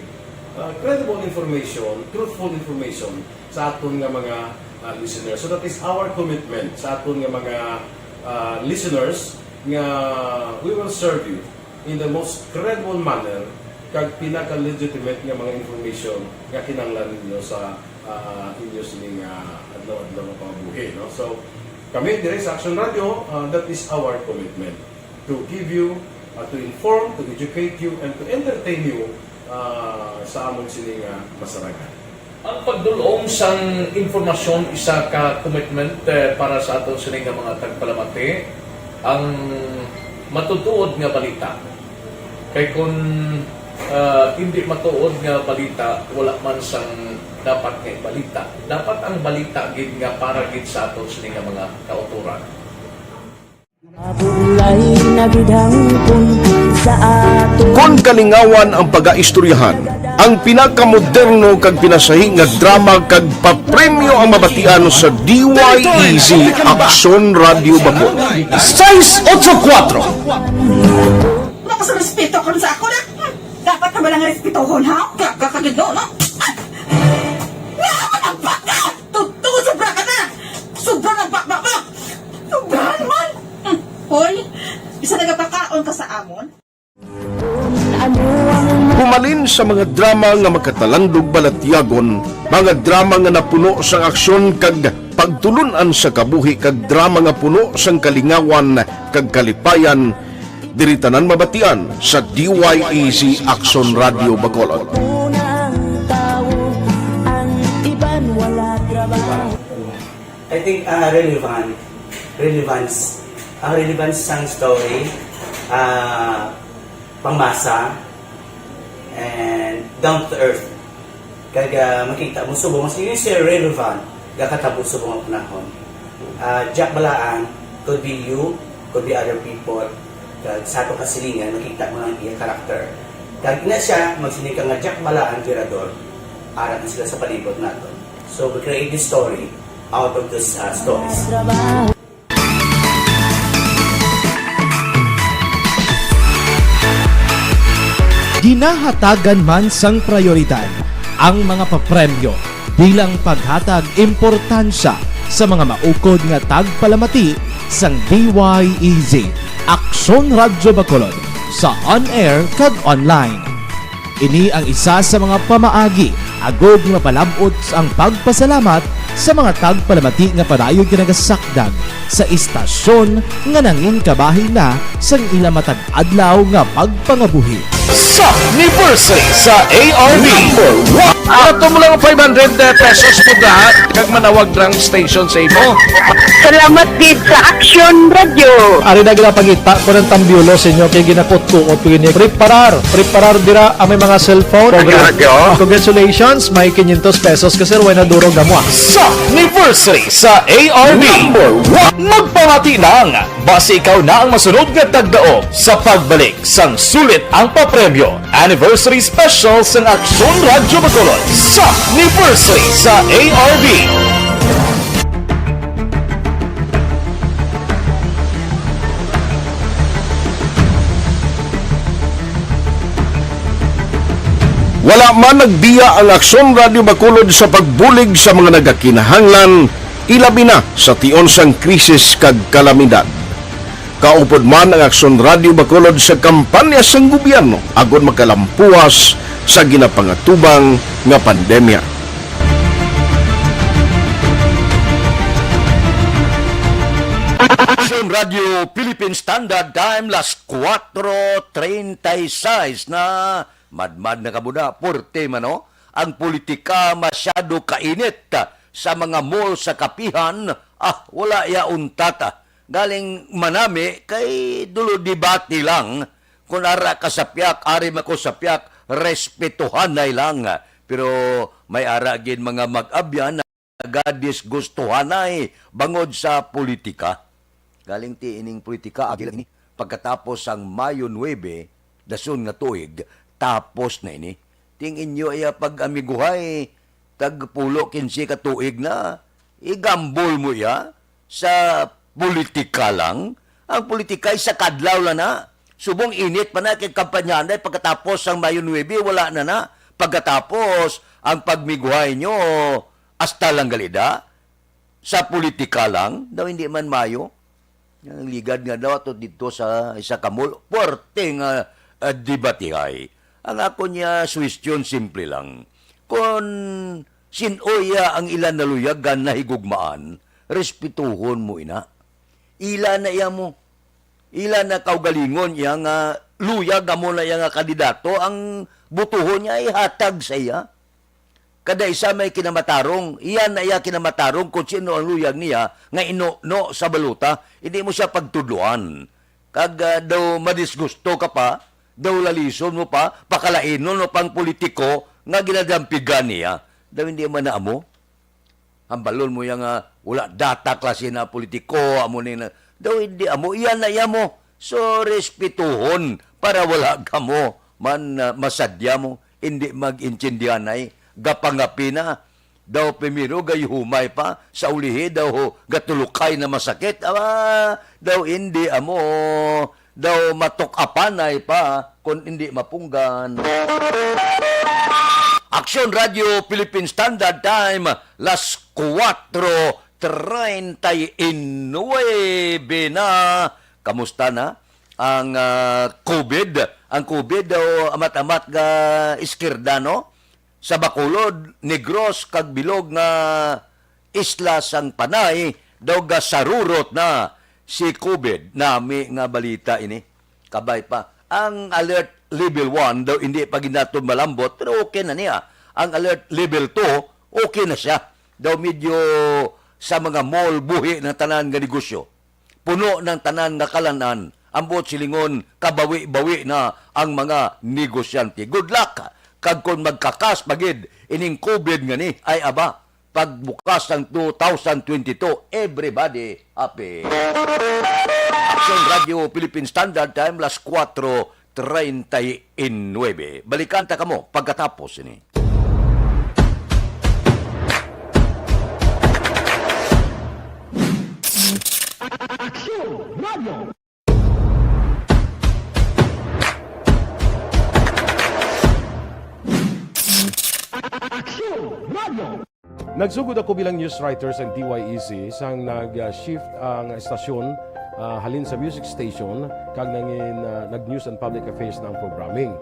credible information, truthful information sa aton nga mga listeners. So that is our commitment sa aton nga mga listeners nga we will serve you in the most credible manner kag pinaka-legitimate nga mga information nga kinahanglan ninyo sa inyo sining adlaw-adlaw nga pamumuhay. No? So, kami dire sa Aksyon Radio, that is our commitment to give you, to inform, to educate you, and to entertain you sa amon sining masaragan. Ang pagdulong sang informasyon isa ka commitment para sa aton sining mga tagpalamati, ang matutuod nga balita. Kay kung hindi matuod nga balita, wala man sang dapat nga balita. Dapat ang balita gid nga para gid sa aton sining mga kauturan. Kon kalingawan ang pag-aistoryahan, ang pinakamoderno kag pinasahi nga drama kag papremyo ang mabatian sa DYEZ Aksyon Radio Bacolod. 684. Nakas respeto ko sa ako na. Dapat na malang respetohon ha? Kakagino, no? Naman ang baka! Tugtugod sobra ka na! Sobra ng baka mo! Sobra naman! Hoy, isa nagapakaon ka sa amon? Humalin sa mga drama nga makatalandog balatyagon, mga drama nga napuno sang aksyon kag pagtulunan sa kabuhi kag drama nga puno sang kalingawan kag kalipayan, diritanan mabatian sa DYEZ Aksyon Radio Bacolod. I think relevance sang story, pangmasa, and down to earth. Kaya makita mo subong, mas yun siya relevant, kakatabo subong ang panahon. Jack Balaan, could be you, could be other people, Kag sa ato kasilingan, makita mo ang iyang karakter. Kag ina siya, magsinig ka nga Jack Bala ang tirador, aral na sila sa palibot nato. So we create this story out of these stories. Ginahatagan man sang prioridad ang mga papremyo bilang paghatag importansya sa mga maukod nga tagpalamati sang DYEZ Aksyon Radyo Bacolod sa on-air kag online. Ini ang isa sa mga pamaagi agod mapalabot ang pagpasalamat sa mga tagpalamati nga padayon ginagasakdag sa istasyon nga nangin kabahin na sang ila matag adlaw nga pagpangabuhi. Sa anniversary sa ARB ato mo lang 500 pesos po da kag manawag drang station sa imo. Salamat gid sa Aksyon Radio. Ari na gila pagita ko ng tambyulo sa inyo kay ginakot ko o pwede preparar dira ang may mga cellphone. Congratulations, may 500 pesos kasi wala na duro gamwa. Sa anniversary sa ARB magpamati lang base ikaw na ang masunod nga tagdaog sa pagbalik sang sulit ang papremyo anniversary special sang Aksyon Radyo Bacolod sa anniversary sa ARB. Wala man nagbiya ang Aksyon Radio Bacolod sa pagbulig sa mga nagakinahanglan, ilabi na sa tion sang krisis kag kalamidad. Kaupod man ang Aksyon Radio Bacolod sa kampanya sang gobyerno agon makalampuas sa ginapangatubang nga pandemya. Aksyon Radio Philippine Standard Time las 4:36 na madmad na kabuna, porte mano, ang politika masyado kainit sa mga mall sa kapihan, wala ya untata. Galing manami, kay dulo debate lang, kung ara kasapyak, ari mako sapyak, respetuhan na lang. Pero may aragin mga mag-abyan na nagadisgustuhan ay bangod sa politika. Galing ti ining politika, agil ini, pagkatapos ang Mayo 9, dasun nga tuig, tapos na ini. Tingin nyo ay pag-amiguhay, tagpulo 15 katuig na, igambol mo ya sa politika lang. Ang politika ay sa kadlaw lang na. Subong init pa na kay kampanyahan ay pagkatapos ang Mayo 9, wala na. Pagkatapos, ang pagmiguhay nyo, hasta lang galida, sa politika lang, daw hindi man Mayo. Ang ligad nga daw ito dito sa isa kamul, porte nga debatihay. Ang ako niya question simple lang. Kung sinoya ang ilan na luyagan na higugmaan, respetuhon mo ina. Ila na iya mo. Ila na kaugalingon iya nga luyag mo na iya nga kandidato, ang butuhon niya ay hatag sa iya. Kada isa may kinamatarong, iyan na iya kinamatarong kung sino ang luyag niya nga ino-no sa baluta, hindi mo siya pagtudluan. Kag daw madisgusto ka pa, daw lalison mo pa, pakalainon mo pang politiko nga ginadampigan niya. Daw hindi man na amo. Ang balon mo yung wala data klase na politiko, amo na, daw hindi amo, iyan na iya mo. So, respetuhon para wala ka mo, man masadya mo, hindi mag-intindihan ay, gapangapi na, daw primero gayhumay pa, sa ulihi daw gatulukay na masakit, daw hindi amo, daw matukapanay pa, kung hindi mapunggan. Aksyon Radio Philippine Standard Time, las 4:39 na. Kamusta na ang COVID? Ang COVID daw amat-amat ga iskirda, no? Sa Bacolod, Negros, kag bilog nga isla sang Panay, daw ga sarurot na si COVID. Nami nga balita ini. Kabay pa. Ang alert level 1 daw hindi pa ginaton malambot, pero okay na niya. Ang alert level 2, okay na siya. Daw medyo sa mga mall, buhi ng tanan nga negosyo. Puno ng tanan nga kalanan. Ambot silingon, kabawi-bawi na ang mga negosyante. Good luck! Kag kung magkakas pagid, ining COVID nga ni, ay aba, pagbukas ng 2022, everybody happy. Aksyon Radio Philippine Standard Time, las 4:39. Balikan ta kamo pagkatapos ini. Aksyon Radio. Aksyon Radio. Nagsugod ako bilang news writer sa DYEC sang nag-shift ang estasyon halin sa music station kag nag-news and public affairs na ang programming.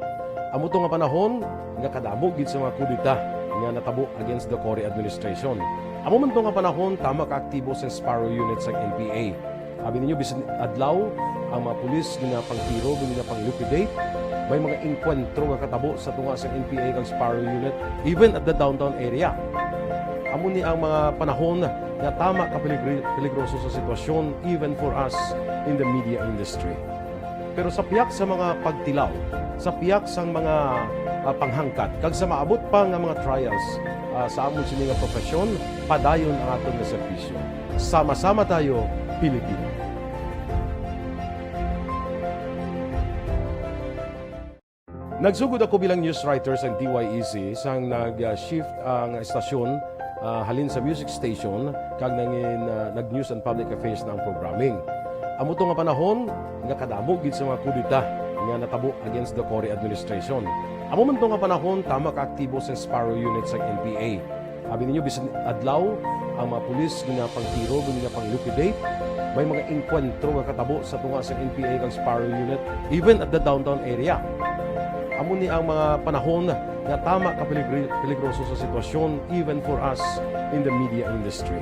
Amo to nga panahon nga kadamo gid sa mga kudita nga natabo against the Cory administration. Amo man to nga panahon tama ka aktibo sa Sparrow unit sa NPA. Abi ninyo bisan adlaw ang mga pulis nga pangtiro nga pang-liquidate. May mga inkwentro nga katabo sa tunga sa NPA kag Sparrow unit even at the downtown area. Amo ni ang mga panahon na tama ka peligroso sa sitwasyon even for us in the media industry. Pero sa piyak sa mga pagtilaw, sa piyak sa mga panghangkat, kag sa maabot pa nga mga trials sa amon sini nga profesyon, padayon ang aton nga serbisyo. Sama-sama tayo, Pilipino. Nagsugod ako bilang news writer sa DYEC sang nag-shift ang estasyon halin sa music station kag nag-news and public affairs na ang programming. Amo to nga panahon nga kadamo gid sa mga kudita nga natabo against the Cory administration. Amo man to nga panahon tama ka aktibo sa Sparrow unit sa NPA. Abi ninyo bisan adlaw ang mga pulis nga pangtiro nga pang-liquidate. May mga inkwentro nga katabo sa tunga sa NPA kag Sparrow unit even at the downtown area. Amo ni ang mga panahon na tama ka peligroso sa sitwasyon even for us in the media industry.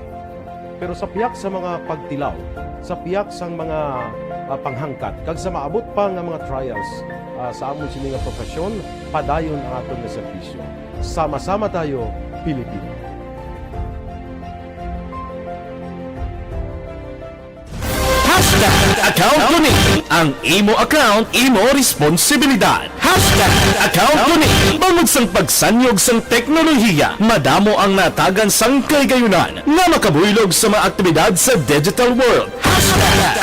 Pero sa piyak sa mga pagtilaw, sa piyak sa mga panghangkat, kag sa maabot pa nga mga trials sa amon sini nga profesyon, padayon ang aton nga serbisyo. Sama-sama tayo, Pilipino. Account ko ni ang imo account, imo responsibilidad. Account ko ni bangod sang pagsanyog sang teknolohiya, madamo ang natagan sang kaygayunan nga makabuylog sa mga aktibidad sa digital world.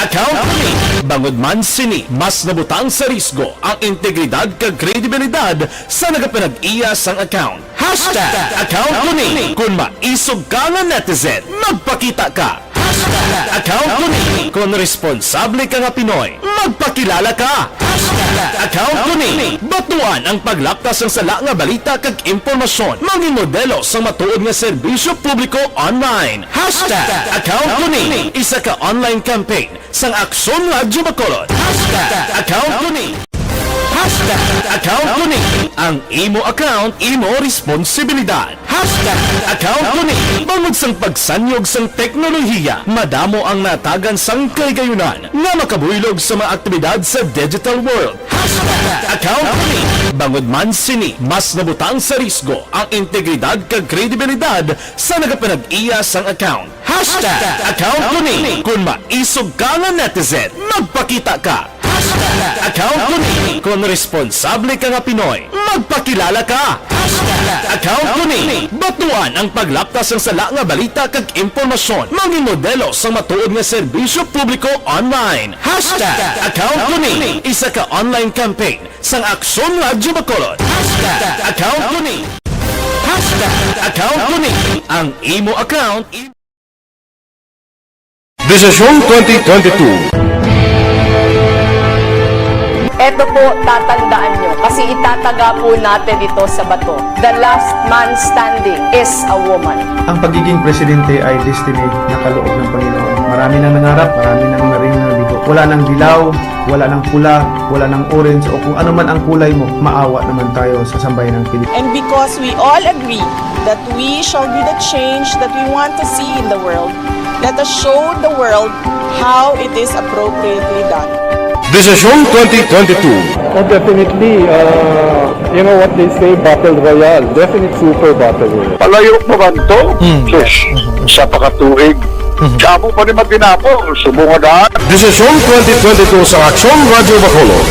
Account ko ni bangod man sini mas nabutang sa risgo ang integridad kag kredibilidad sa nagapanag-iya sang account. Account ko ni kung maisog ka nga netizen, magpakita ka. Account ko ni kung responsable ka nga Pinoy, magpakilala ka. Account ko ni batuan ang paglaptas ng sala nga balita kag impormasyon, maging modelo sa matuod nga serbisyo publiko online. Account ko ni isa ka online campaign sang Aksyon Radio Bacolod. Account ko ni account ko ni ang imo account, imo responsibilidad. Account ko ni bangod sang pagsanyog sang teknolohiya, madamo ang natagan sang kaygayunan nga makabuylog sa mga aktibidad sa digital world. Account ko ni bangod man sini mas nabutang sa risgo ang integridad kag kredibilidad sa nagapanag-iya sang account. Account ko ni kung maisog ka nga netizen, magpakita ka. Account ko ni kung responsable ka nga Pinoy, magpakilala ka. Account ko ni batuan ang paglaptas ng sala nga balita kag impormasyon, maging modelo sa matuod nga serbisyo publiko online. Account ko ni isa ka online campaign sang Aksyon Radio Bacolod. Account ko ni account ko ni ang imo account. Desisyon 2022. Ito po, tatandaan nyo, kasi itataga po natin ito sa bato. The last man standing is a woman. Ang pagiging presidente ay destiny na kaloob ng Panginoon. Marami nang nangarap, marami nang naring naligo. Wala nang dilaw, wala nang pula, wala nang orange, o kung ano man ang kulay mo, maawa naman tayo sa sambayan ng Pilipinas. And because we all agree that we shall be the change that we want to see in the world, let us show the world how it is appropriately done. Desisyon 2022. Oh, definitely, you know what they say, Battle Royale. Definite super Battle Royale. Palayo pa ba ito? Yes. Sa pakatuig, Damo pa rin magtinapo. Subungan. Desisyon 2022 sa Aksyon Radio Bacolod.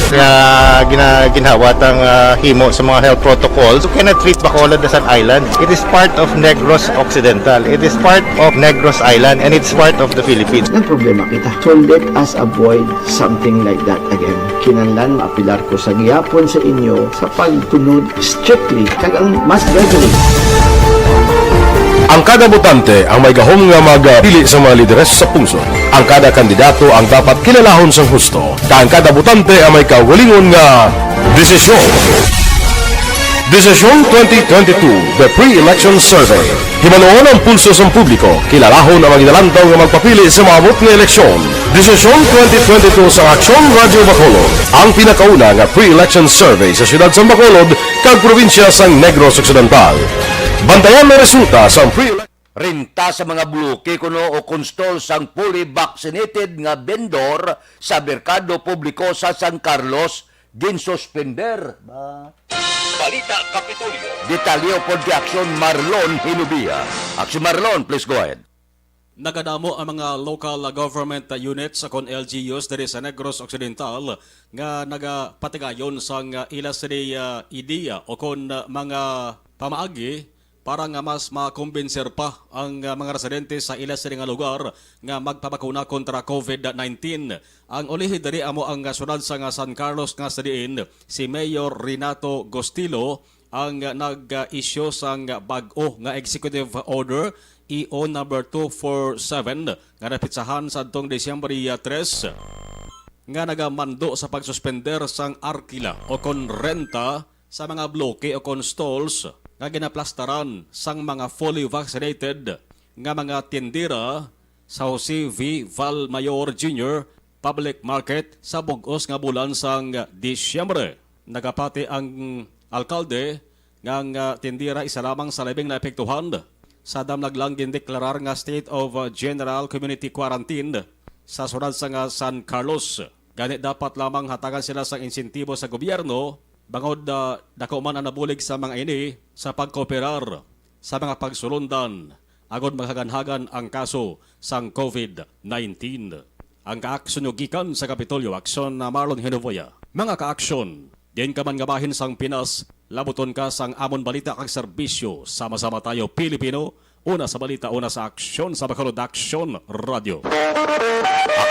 Ginawat ang himo sa mga health protocols. You cannot treat Bacolod as an island. It is part of Negros Occidental. It is part of Negros Island and it's part of the Philippines. Ang problema kita. So let us avoid something like that again. Kinahanglan maapilar ko sa gihapon sa inyo sa pagtunod strictly kag ang mas gradually. Ang kada botante ang may gahom nga magpili sa mga lideres sa pungsod. Ang kada kandidato ang dapat kilalahon sa husto. Ang kada botante ang may kaugalingon nga desisyon. Desisyon 2022, the pre-election survey. Himanuon ang pulso sa publiko, kilalahon ang magidalantaw nga magpapili sa maabot nga eleksyon. Desisyon 2022 sa Aksyon Radio Bacolod, ang pinakauna nga pre-election survey sa siyudad sa Bacolod kag probinsya sa Negros Occidental. Bantayan ang resulta sa pre-election. Renta sa mga bloke kuno o konstol sang fully vaccinated nga vendor sa merkado publiko sa San Carlos ginsuspender. Balita Kapitolyo. Detalyo po di Aksyon Marlon Hinubia. Aksyon Marlon, please go ahead. Nagadamo ang mga local government units kon LGUs diri sa Negros Occidental nga nagapatigayon sang ila sa ideya o kon mga pamaagi para nga mas makumbinser pa ang mga residente sa ila sa nga lugar nga magpabakuna kontra COVID-19. Ang ulihi diri amo ang sunod sa San Carlos nga sa diin si Mayor Renato Gostilo ang nag-issue sang bag-o nga executive order EO number 247 nga napitsahan sa adtong Disyembre 3 nga nagamando sa pagsuspender sang arkila o kon renta sa mga bloke o kon stalls nga ginaplastaran sang mga fully vaccinated nga mga tindera sa Jose V. Val Mayor Jr. Public Market sa bug-os nga bulan sang Disyembre. Nagapati ang alkalde nga tindera isa lamang sa labing naepektuhan sa damnaglang gindeklarar nga state of general community quarantine sa sunod sa nga San Carlos. Ganit dapat lamang hatagan sila sa insentibo sa gobyerno bangod dako man ang nabulig sa mga ini sa pagkooperar sa mga pagsulundan agod maghaganhagan ang kaso sang COVID-19. Ang kaaksyon yung gikan sa Kapitolyo, Aksyon na Marlon Hinovoya. Mga kaaksyon, din ka man gabahin sang Pinas, labuton ka sang amon balita kag serbisyo. Sama-sama tayo Pilipino, una sa balita, una sa aksyon sa Bacolod Aksyon Radio.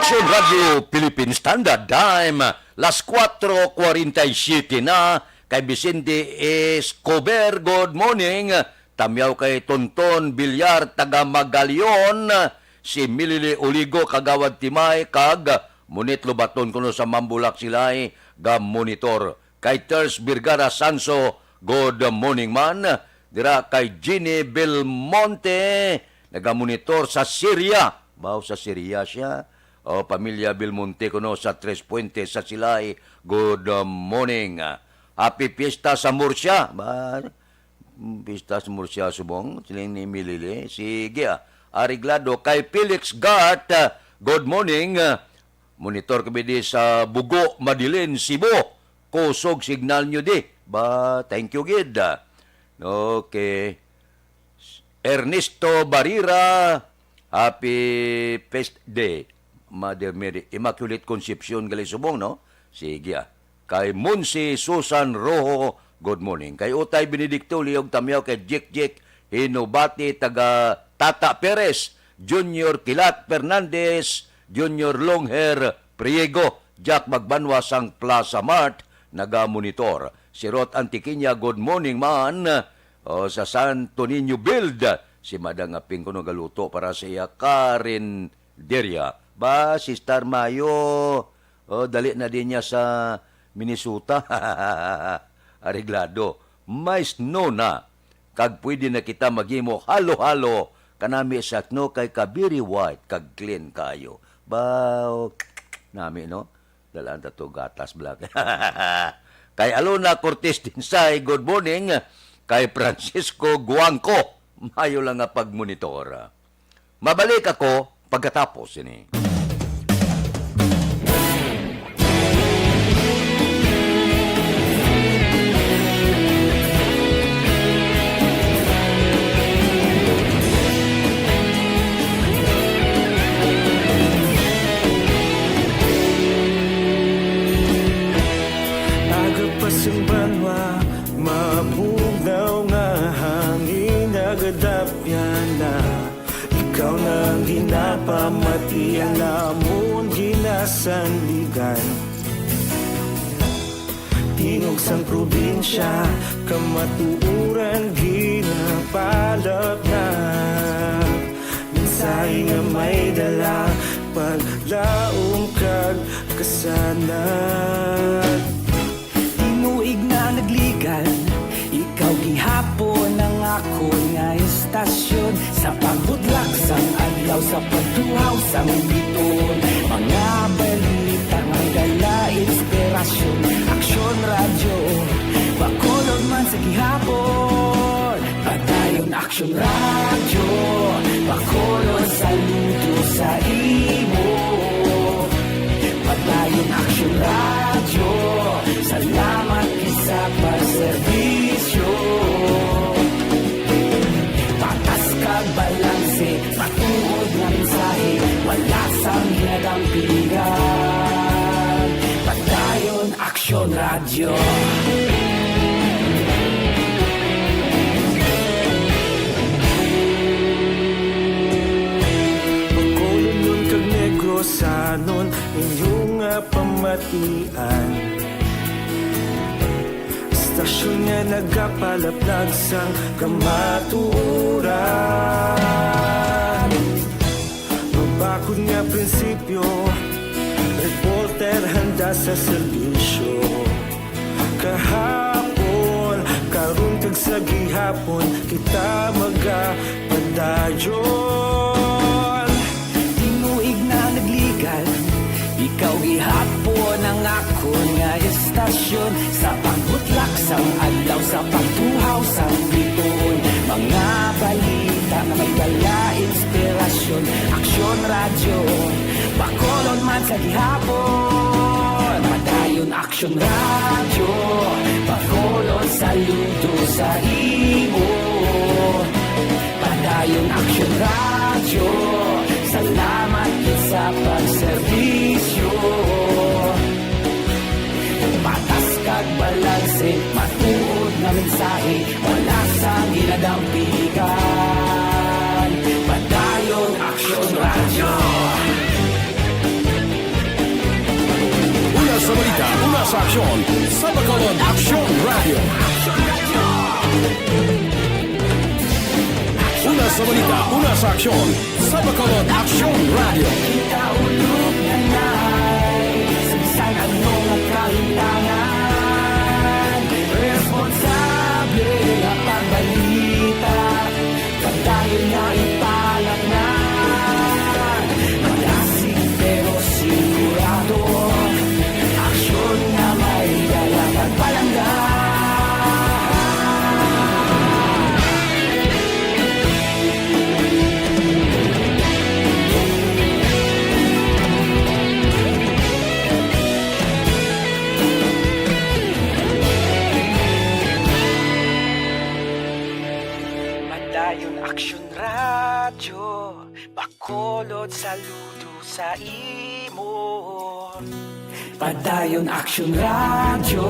Aksyon Radio Philippine Standard Time, las 4:47 na, kay Vicente Escobar, good morning. Tamyaw kay Tonton Bilyar, taga Magalyon, si Milili Uligo, kagawad Timay, kag Munit Lubaton kuno sa Mambulak silay, ga monitor. Kay Ters Birgara Sanso, good morning man. Dira kay Ginny Belmonte, nagamonitor sa Syria. Bao sa Syria siya. O pamilya Belmonte kuno sa Tres Puentes sa Silay, good morning. Happy Fiesta sa Murcia. Fiesta sa Murcia subong. Siling ni Milili. Sige Ariglado. Kay Felix Gart, good morning. Monitor kami di sa Bugo, Madilin, Cebu. Kusog signal nyo di. Thank you, Gid. Okay. Ernesto Barira, happy Fest Day. Mother Mary, Immaculate Conception, gali subong, no? Sige Kay Munsi Susan Rojo, good morning. Kay Utay Benedicto, Liog Tamyaw, kay Jik Hinubati, taga Tata Perez, Junior Kilat Fernandez, Junior Longhair Priego, Jack Magbanwa sang Plaza Mart, naga-monitor. Si Rot Antiquiña, good morning man. Sa Santo Niño Build, si Madang Aping kuno galuto para sa iya Karen Deria. Si Star Mayo, dali na din niya sa Minnesota. Ariglado. May snow na. Kag pwede na kita maghimo halo-halo kanami sa no kay Kabiri White kag clean kayo. Nami no? Dalaan ta to gatas black. Kay Alona Cortez Dinsay, good morning. Kay Francisco Guangco, mayo lang nga pagmonitor. Mabalik ako pagkatapos ini. pamati ang lamon ginasanligan. Tingog sang probinsya, kamatuuran ginapalap na. Minsay nga may dala, paglaong kag kasanat. Tinuig na nagligan, ikaw gihapon ang ako nga istasyon. Sa pagbudlak sang adlaw, sa pagtuhaw sang biton. Mga balita nga dala inspirasyon. Aksyon radyo, bakolod man sa gihapon. Padayon Aksyon radyo, bakolod saludo sa imo. Padayon Aksyon radyo, salamat isa pa serbisyo. Patas kag balanse, matuod nga mensahe, wala sang hinadampigan. Padayon Aksyon radyo. Bakolon kag Negrosanon, inyong pamatian. Stasyon nga nagapalaplag sang kamatuuran. Mabakod nga prinsipyo, reporter handa sa serbisyo. Kahapon, karon kag sa gihapon, kita magapadayon. Tinuig na nagligan, ikaw gihapon ang ako nga istasyon. Sa pagbutlak sang adlaw, sa pagtuhaw sang biton. Mga balita na may dala inspirasyon. Aksyon radyo, bakolon man sa gihapon. Padayon Aksyon radyo, bakolon saludo sa imo. Padayon Aksyon radyo, salamat sa pagserbisyo. Patas kag balanse, matuod na mensahe, wala sang ginadampigan. Padayon Aksyon radyo. Una sa balita, una sa aksyon, sa Bacolod Aksyon Radio. Una sa balita, una sa aksyon, sa Bacolod Aksyon Radio. Kita ulog na nai, sabisan ang mga kalintangan. Responsable na pagbalita, pagdayon na ipalat na. Malasig pero sigurado, aksyon na may dalang pagpalangga. Padayon Aksyon radyo, bakolod saludo sa imo. Padayon Aksyon radyo,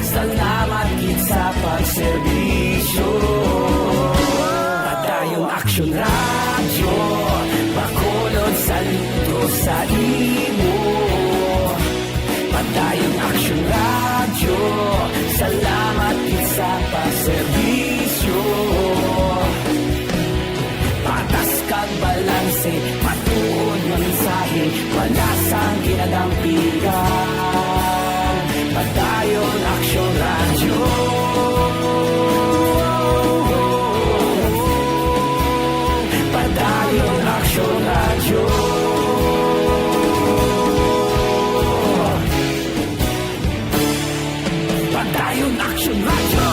salamat gid sa pagserbisyo. Padayon Aksyon radyo, bakolod saludo sa imo. Padayon Aksyon radyo, salamat gid sa pagserbisyo. Patas kag balanse, matuod nga mensahe, wala sang ginadampigan. Padayon Aksyon radyo. Padayon Aksyon radyo. Padayon Aksyon radyo.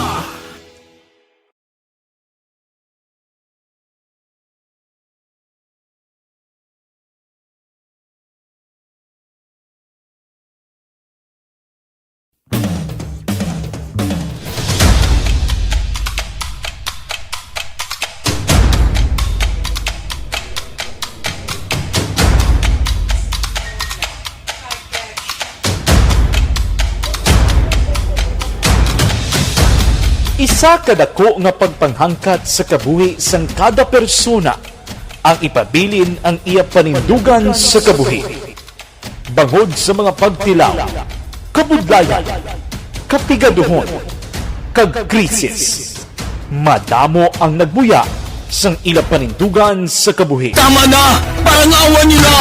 Isa kadako nga pagpanghangkat sa kabuhi sang kada persona ang ipabilin ang iya panindugan sa kabuhi. Bangod sa mga pagtilaw, kabudlayan, kapigaduhon, kagkrisis, madamo ang nagbuya sang ila panindugan sa kabuhi. Tama na! Parang awan niyo na!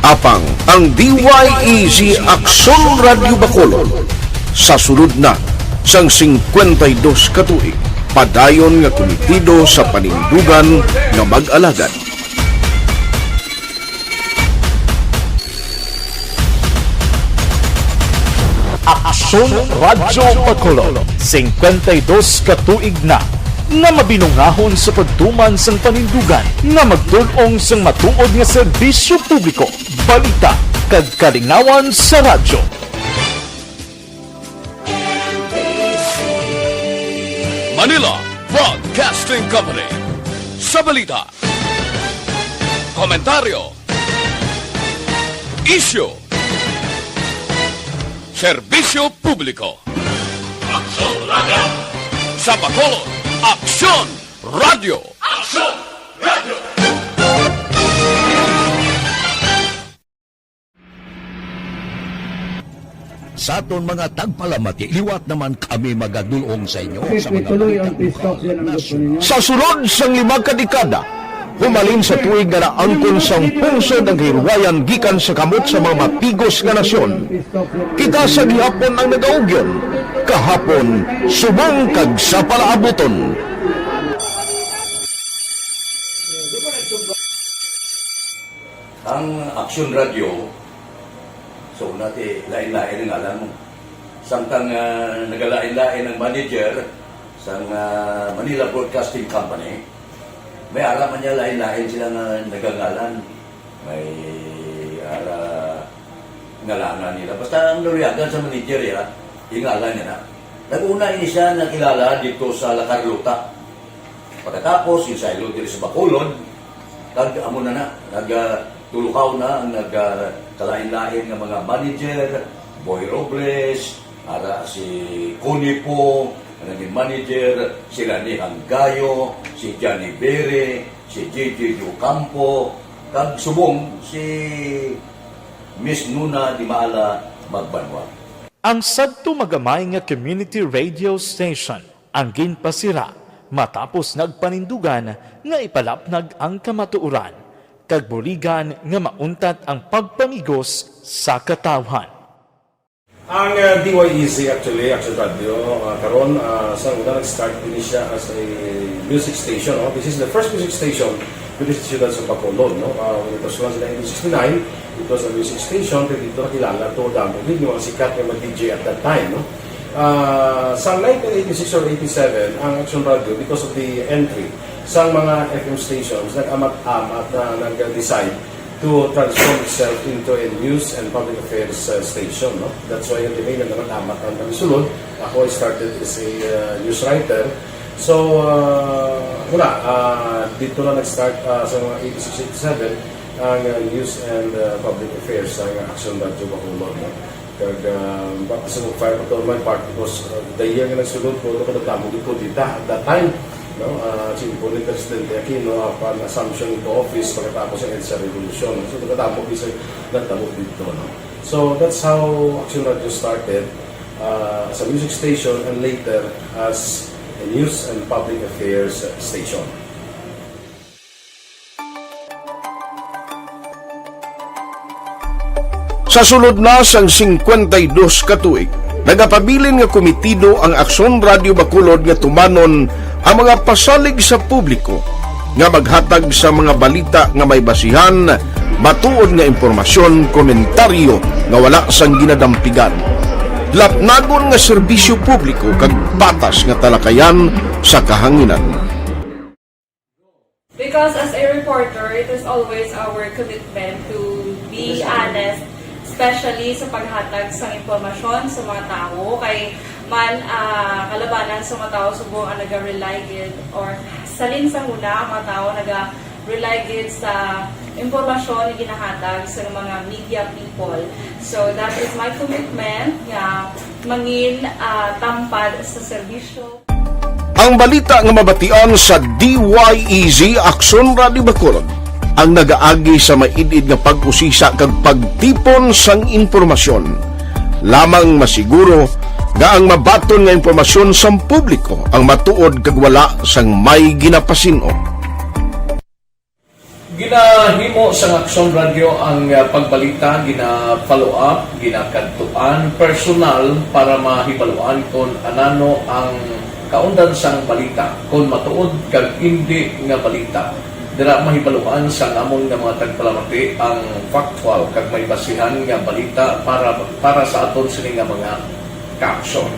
Apang ang DYEZ Aksyon Radio Bacolod sa sulod na sang 52 katuig padayon nga komitido sa panindugan nga mag-alagad. Aksyon Radio Bacolod 52 katuig na nga mabinungahon sa pagtuman sang panindugan nga magtulong sang matuod nga serbisyo publiko, balita kag kalingawan sa radyo. Manila Broadcasting Company. Sa balita, komentaryo, isyu, serbisyo publiko. Aksyon Radio! Sa Bacolod, Aksyon Radio! Aksyon Radio! Sa aton mga tagpalamati, liwat naman kami magadulong sa inyo sa mga Sa sulod sang 5 kadekada, humalin sa tuig nga naangkon sang pungsod ang hirwayan gikan sa kamot sa mga mapigos nga nasyon. Kita sa gihapon ang nagaugyon, kahapon subong kag sa palaabuton. Ang Aksyon Radio, so nati lain-lain ang alam mo. Samtang nagalain-lain ang manager sa Manila Broadcasting Company, may araman niya lain-lain sila nga nagangalan. May ngalangan nila. Basta ang luyagan sa manager ya, ingalan niya na. Nag-una ini siya nakilala dito sa La Carlota. Pagkatapos, yung sa dito sa Bacolod, amo na nagtulukaw na ang nagkalain-lain ng mga manager, Boy Robles, si Conipo, naging manager, si Rani Hanggayo, si Johnny Bere, si JJ Ocampo, kag subong si Miss Nuna Di Maala Magbanwa. Ang sadto magamay nga community radio station ang ginpasira matapos nagpanindugan nga ipalapnag ang kamatuoran kag buligan nga mauntat ang pagpamigos sa katawhan. Ang DYEZ actually, Aksyon Radio, karon sa una nag-start din siya as a music station. No? This is the first music station with the students of Bacolod. No? When it was launched in 1969, it was a music station. Pero dito nakilala to damo din yung mga sikat na mag-DJ at that time. No? Sa 1986 or 87, ang Aksyon Radio, because of the entry sa mga FM stations, nag-amat-amat na nag-decide to transform itself into a news and public affairs station. No? That's why yung dinay na naman-amat ang pagsulod. Ako, I started as a news writer. So, dito na nag-start sa mga 86-87 ang news and public affairs sa Aksyon Radio Bacolod. No? Kag sa fire patrolman part because the year nga nagsulod ko ito kadagdamo dito at that time po ni Presidente Aquino upon assumption into office pagkatapos ng EDSA Revolution. So kadagdamo isa nagtamo dito. No? So that's how Aksyon Radio started as a music station and later as a news and public affairs station. Sa sulod na sang 52 katuig, nagapabilin nga komitido ang Aksyon Radio Bacolod nga tumanon ang mga pasalig sa publiko nga maghatag sa mga balita nga may basihan, matuod nga impormasyon, komentaryo nga wala sang ginadampigan. Lapnagon nga serbisyo publiko kag batas nga talakayan sa kahanginan. Because as a reporter, it is always our commitment to be honest, especially sa paghatag sa impormasyon sa mga tao kay man kalabanan sa mga tao subong ang naga-rely gid or salin sa una ang mga tao naga-rely gid sa impormasyon na ginahatag sa mga media people. So that is my commitment nga mangin tampad sa serbisyo. Ang balita nga mabatian sa DYEZ Aksyon Radio Bacolod ang nagaagi sa maidid nga pag-usisa kag pagtipon sang impormasyon. Lamang masiguro nga ang mabaton nga impormasyon sang publiko ang matuod kag wala sang may ginapasino. Ginahimo sa Aksyon Radio ang pagbalita, gina-follow up, ginakadtuan personal para mahibaluan kung anano ang kaundan sang balita, kung matuod kag hindi nga balita. Dira mahibaluan sang amon nga mga tagpalamati ang factual kag may basihan nga balita para sa aton sini nga mga ka-aksyon.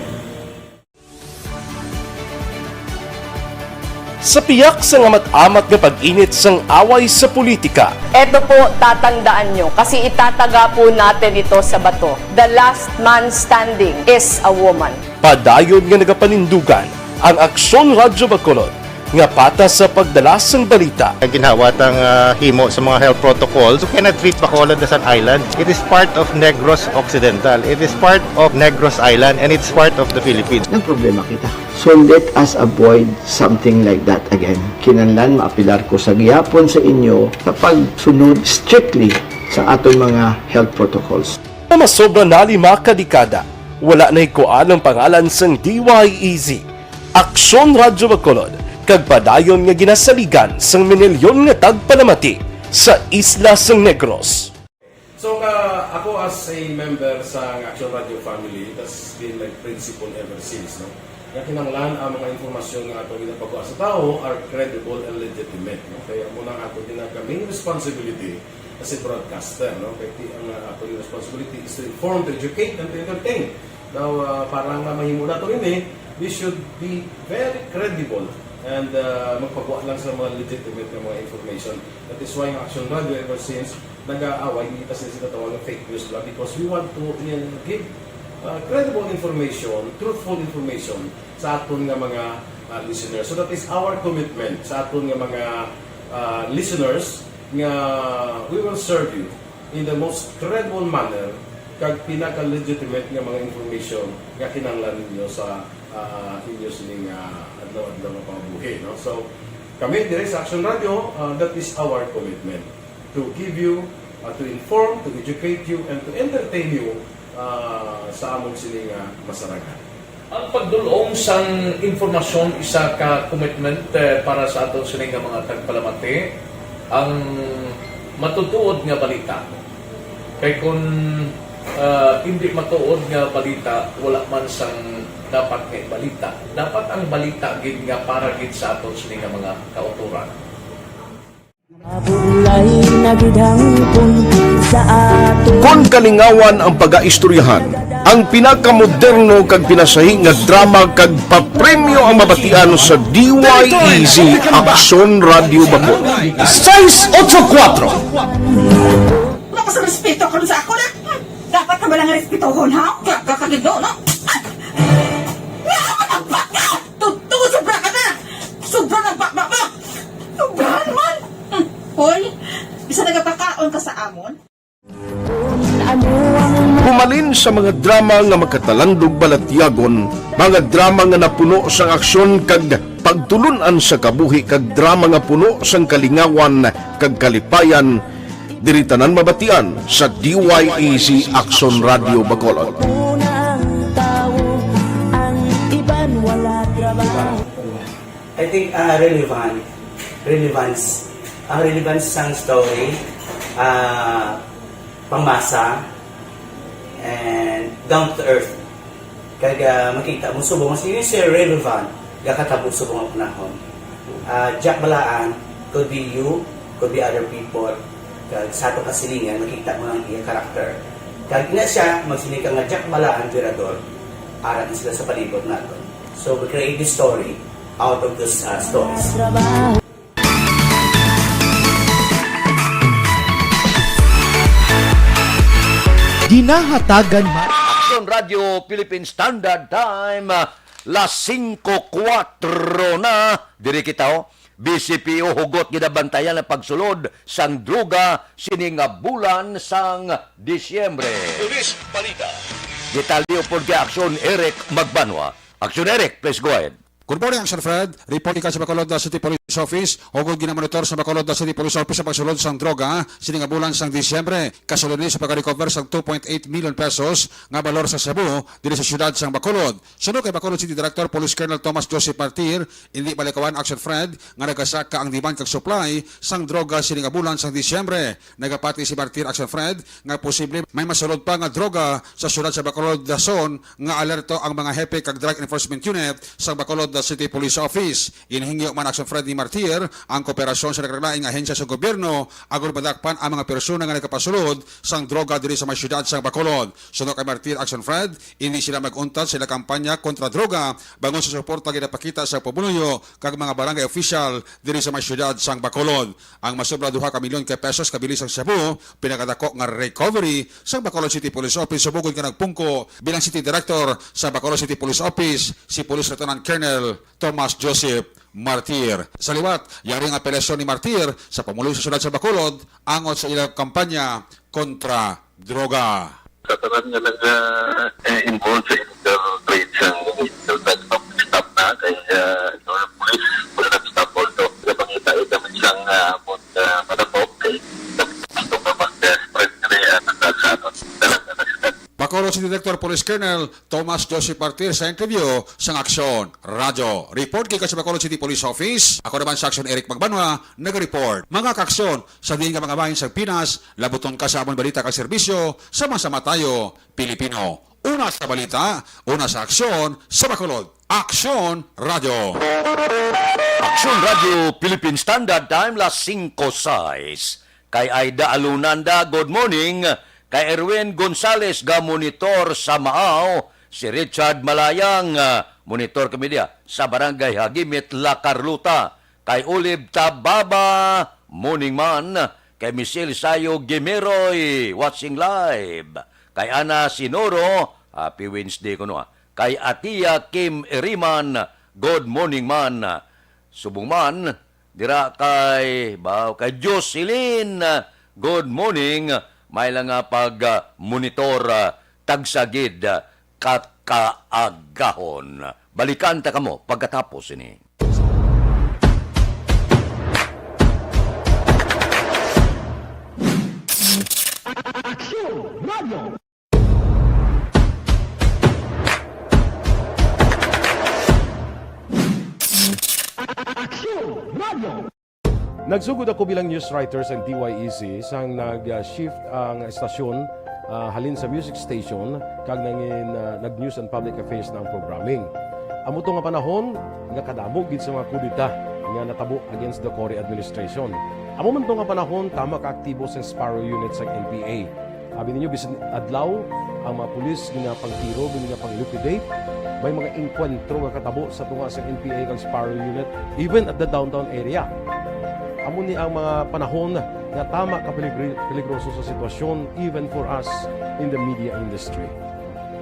Sa piyak sa amat-amat nga pag-init sang away sa politika. Ito po, tatandaan nyo, kasi itataga po natin ito sa bato. The last man standing is a woman. Padayon nga nagapanindugan ang Aksyon Radio Bacolod nga patas sa pagdala sang balita. Ginhawatang himo sa mga health protocols, you cannot treat Bacolod as an island. It is part of Negros Occidental. It is part of Negros Island and it's part of the Philippines. Ang problema kita. So let us avoid something like that again. Kinahanglan maapilar ko sa gihapon sa inyo sa pagsunod strictly sa aton mga health protocols. Masobra na 5 kadekada, wala na ikuan ang pangalan sang DYEZ, Aksyon Radio Bacolod, kag padayon nga ginasaligan sang minilyon nga tagpalamati sa isla sang Negros. So ako as a member sa Aksyon Radio family, that's been like principle ever since, no? Kaya kinanglan ang mga informasyon nga ato ginapagawa sa tao are credible and legitimate, no? Kaya muna ato ginagawing responsibility as a broadcaster, no? Kaya ang ato responsibility is to inform, to educate, and to entertain. Now, parang mahimo na ito rin we should be very credible and magpagawa lang sa mga legitimate na mga information. That is why ang Aksyon Radio ever since nag-aaway, hindi kasi sila tawag ng fake news lang because we want to give credible information, truthful information sa aton nga mga listeners. So that is our commitment sa aton nga mga listeners nga we will serve you in the most credible manner kag pinaka-legitimate nga mga information nga kinahanglan ninyo sa inyo sining adlaw-adlaw nga pamumuhi, no? So kami dire sa Aksyon Radio, that is our commitment to give you, to inform, to educate you, and to entertain you sa among sining masaragan. Ang pagdulong sang informasyon isa ka commitment para sa aton sining nga mga tagpalamati ang matutuod nga balita. Kay kung hindi matuod nga balita, wala man sang dapat nga balita. Dapat ang balita gid nga para gid sa aton sining nga mga kauturan. Kung kalingawan ang pag-aistoryahan, ang pinakamoderno kag pinasahi nga drama kag papremyo ang mabatian sa DYEZ Aksyon Radio Bacolod. 684 Wala sa respeto ko sa ako na. Dapat ka ba lang respetohon, ha? Kakagino, no? Tutugo, sobra ka na! Sobra ng bakbak mo! Sobra naman! Hoy, isa nagapakaon ka sa amon? Humalin sa mga drama nga magkatalandog balatyagon, mga drama nga napuno sang aksyon kag pagtulunan sa kabuhi kag drama nga puno sang kalingawan kag kalipayan, diritanan mabatian sa DYEZ Aksyon Radio Bacolod. I think relevance sang story, pangmasa, and down to earth. Kaya makita mo subong mas yun siya relevant kakatabo subong ang panahon. Jack balaan, could be you, could be other people. Kag sa ato kasilingan makita mo ang iyang karakter. Kag ina siya magsinika nga Jack balaan tirador, arat sila sa palibot naton. So we create this story out of those stories. Ginahatagan Aksyon Radio Philippine Standard Time, las 5:04 na. Diri kita BCPO hugot ginabantayan ang pagsulod sang druga sining bulan sang Disyembre. Police Balita. Detalyo por Aksyon Eric Magbanwa. Aksyon Eric, please go ahead. Good morning, Aksyon Fred. Report ka sa Bacolod City Police Office. Hugod ginamonitor sa Bacolod City Police Office sa pagsulod sang droga sining bulan sang Disyembre. Kasulod ni sa pagka-recover sang 2.8 million pesos nga balor sa Cebu dili sa syudad sang Bacolod. Sunod kay Bacolod City Director Police Colonel Thomas Joseph Martir, hindi balikawan Aksyon Fred nga nagasaka ang demand kag supply sang droga sining bulan sang Disyembre. Nagapati si Martir Aksyon Fred nga posible may masulod pa nga droga sa syudad sa Bacolod Dason nga alerto ang mga hepe kag Drug Enforcement Unit sa Bacolod City Police Office. Inhingi man Aksyon Fred ni Martir ang kooperasyon sa nagkakalaing ahensya sa gobyerno agon padakpan ang mga persona nga nagkapasulod sang droga diri sa mga syudad sa Bacolod. Sunod kay Martir Aksyon Fred, hindi sila mag-untad sila kampanya kontra droga bangon sa suporta ginapakita sa pamumuno kag mga barangay official diri sa mga syudad sa Bacolod. Ang masobra 2 ka milyon ka pesos kabilis ang Cebu pinakadako nga recovery sa Bacolod City Police Office subugod ka nagpungko bilang City Director sa Bacolod City Police Office si Police Lieutenant Colonel Thomas Joseph Martir. Sa liwat, yari ang apelasyon ni Martir sa pamuloy sa syudad sa Bacolod angot sa ilang kampanya kontra droga. Kataran nga nag-involve sa illegal trades ang illegal stop na kay police wala nag-stop also. Napangita kami siyang matapok kay gusto ka mag-spread na sa anon. Bacolod City Director Police Colonel Thomas Joseph Martir sa interview sa Aksyon Radio. Report kay sa Bacolod City Police Office. Ako naman sa Aksyon Eric Magbanwa, nag-report. Mga kaksyon, sa diin ka mga bahin sa Pinas, labuton ka sa amon balita kag serbisyo, sama-sama tayo, Pilipino. Una sa balita, una sa aksyon, sa Bacolod. Aksyon Radio. Aksyon Radio Philippine Standard Time las 5:06. Kay Aida Alunanda, good morning. Kay Erwin Gonzales ga monitor sa Maaw, si Richard Malayang monitor kami dia sa Barangay Hagimit, La Carlota. Kay Olive Tababa, morning man. Kay Michelle Sayo Gimeroy, watching live. Kay Ana Sinoro, happy Wednesday ko no. Kay Atia Kim Eriman, good morning man. Subong man, dira kay Jocelyn, good morning. May lang nga pag-monitor tagsagid kakaagahon. Balikan ta kamo pagkatapos ini. Aksyon Radio. Aksyon Radio. Nagsugod ako bilang news writer sa DYEC sang nag-shift ang estasyon halin sa music station kag nag-news and public affairs na ang programming. Amo to nga panahon nga kadamo gid sa mga kudita nga natabo against the Cory administration. Amo man to nga panahon tama ka aktibo sa Sparrow unit sa NPA. Abi ninyo bisan adlaw ang mga pulis nga pangtiro nga pang-liquidate. May mga enkwentro nga katabo sa tunga sa NPA kag Sparrow unit even at the downtown area. Amo ni ang mga panahon nga tama ka peligroso sa sitwasyon even for us in the media industry.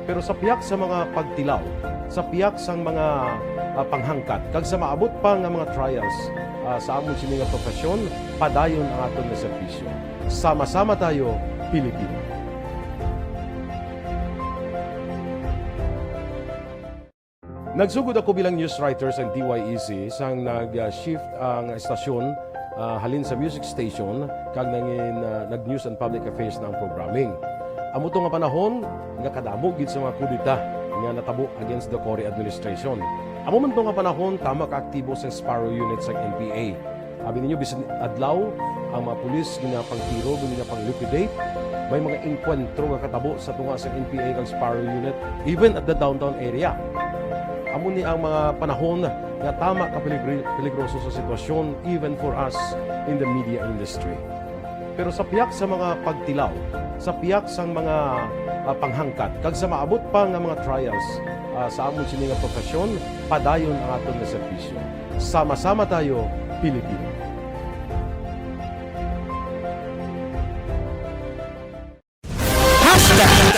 Pero sa piyak sa mga pagtilaw, sa piyak sang mga panghangkat, kag sa maabot pa nga mga trials sa amon sini nga profesyon, padayon ang aton nga serbisyo. Sama-sama tayo, Pilipino. Nagsugod ako bilang news writer sa DYEC sang nag-shift ang estasyon halin sa music station kag nag-news and public affairs na ang programming. Amo to nga panahon nga kadamo gid sa mga kudita nga natabo against the Cory administration. Amo man to nga panahon tama ka aktibo sa Sparrow unit sa NPA. Abi ninyo bisan adlaw ang mga pulis nga pangtiro nga pang-liquidate. May mga enkwentro nga katabo sa tunga sa NPA kag Sparrow unit even at the downtown area. Amo ni ang mga panahon nga tama ka peligroso sa sitwasyon even for us in the media industry. Pero sa piyak sa mga pagtilaw, sa piyak sang mga panghangkat, kag sa maabot pa nga mga trials sa amon sini nga profesyon, padayon ang aton nga serbisyo. Sama-sama tayo, Pilipino.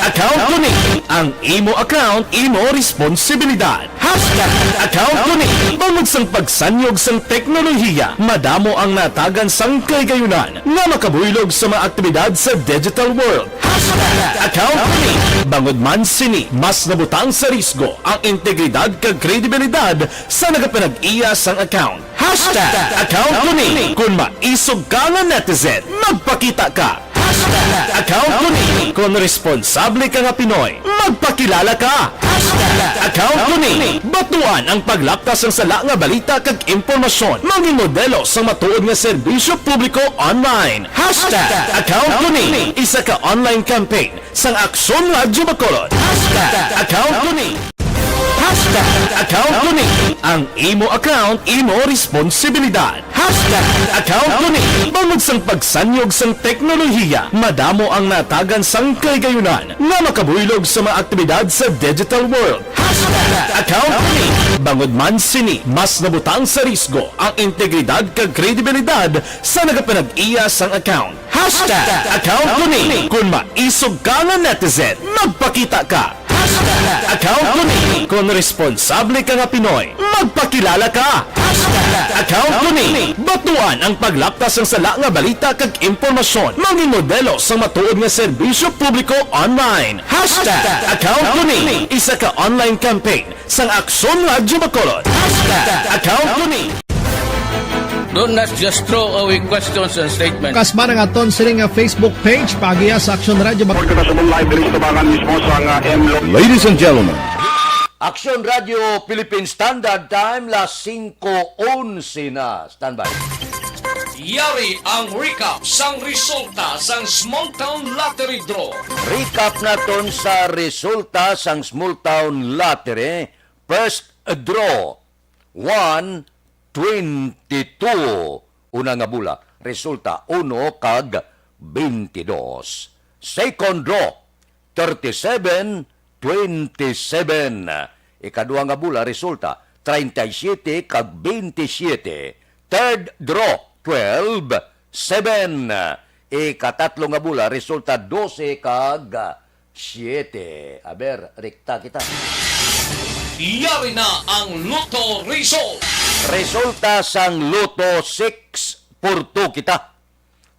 Account ko ni. Ang imo account, imo responsibilidad. Account ko ni. Bangod sang pagsanyog sang teknolohiya, madamo ang natagan sang kaygayunan nga makabuylog sa mga aktibidad sa digital world. Account ko ni. Bangod man sini, mas nabutang sa risgo ang integridad kag kredibilidad sa nagapanag-iya sang account. Account ko ni. Kung maisog ka nga netizen, magpakita ka. Account ko ni. Kung responsable ka nga Pinoy, magpakilala ka. Account ko ni. Batuan ang paglaptas ng sala nga balita kag impormasyon. Maging modelo sa matuod nga serbisyo publiko online. Account ko ni. Isa ka online campaign sang Aksyon Radyo Bacolod. Account ko ni. Account ko ni. Ang imo account, imo responsibilidad. Account ko ni. Bangod sang pagsanyog sang teknolohiya, madamo ang natagan sang kaygayunan nga makabuylog sa mga aktibidad sa digital world. Account ko ni. Bangod man sini, mas nabutang sa risgo ang integridad kag kredibilidad sa nagapanag-iya sang account. Account ko ni. Kung maisog ka nga netizen, magpakita ka. Account ko ni. Kung responsable ka nga Pinoy, magpakilala ka. Account ko ni. Batuan ang paglaptas ng sala nga balita kag impormasyon. Maging modelo sa matuod nga serbisyo publiko online. Account ko ni. Isa ka online campaign sang Aksyon Radyo Bacolod. Account ko ni. Do not just throw away questions and statements. Kasma ng aton sining nga Facebook page pagiya sa Aksyon Radio. Ladies and gentlemen, Aksyon Radio Philippine Standard Time, las 5:11 na. Standby. Yari ang recap sang resulta sang Small Town Lottery Draw. Recap naton sa resulta sang Small Town Lottery. First draw, 1/22. Una nga bula, resulta 1 kag 22. Second draw, 37-27. Ikadua nga bula, resulta 37 kag 27. Third draw, 12-7. Ikatatlo nga bula, resulta 12 kag 7. Aber, rekta kita. Yari na ang Lotto result. Resulta sang Lotto 6/2 kita.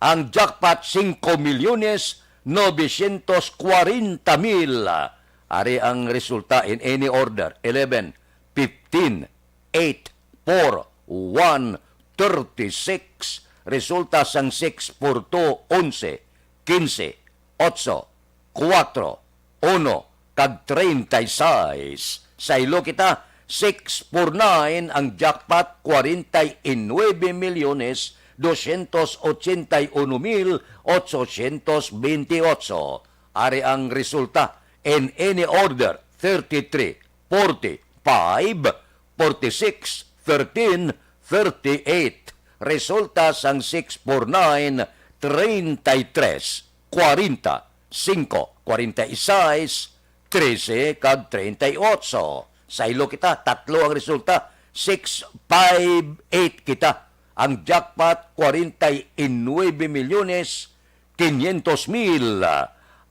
Ang jackpot 5,940,000. Ari ang resulta in any order. 11, 15, 8, 4, 1, 36. Resulta sang 6/2, 11, 15, 8, 4, 1, kag 36. Sa ilo kita, 6/9 ang jackpot, 49,281,828. Ari ang resulta in any order, 33, 45, 46, 13, 38. Resulta sang 6/9, 33, 40, 5, 46, 13 kag 38. Sa ilo kita, tatlo ang resulta. 658 kita. Ang jackpot, 49,500,000.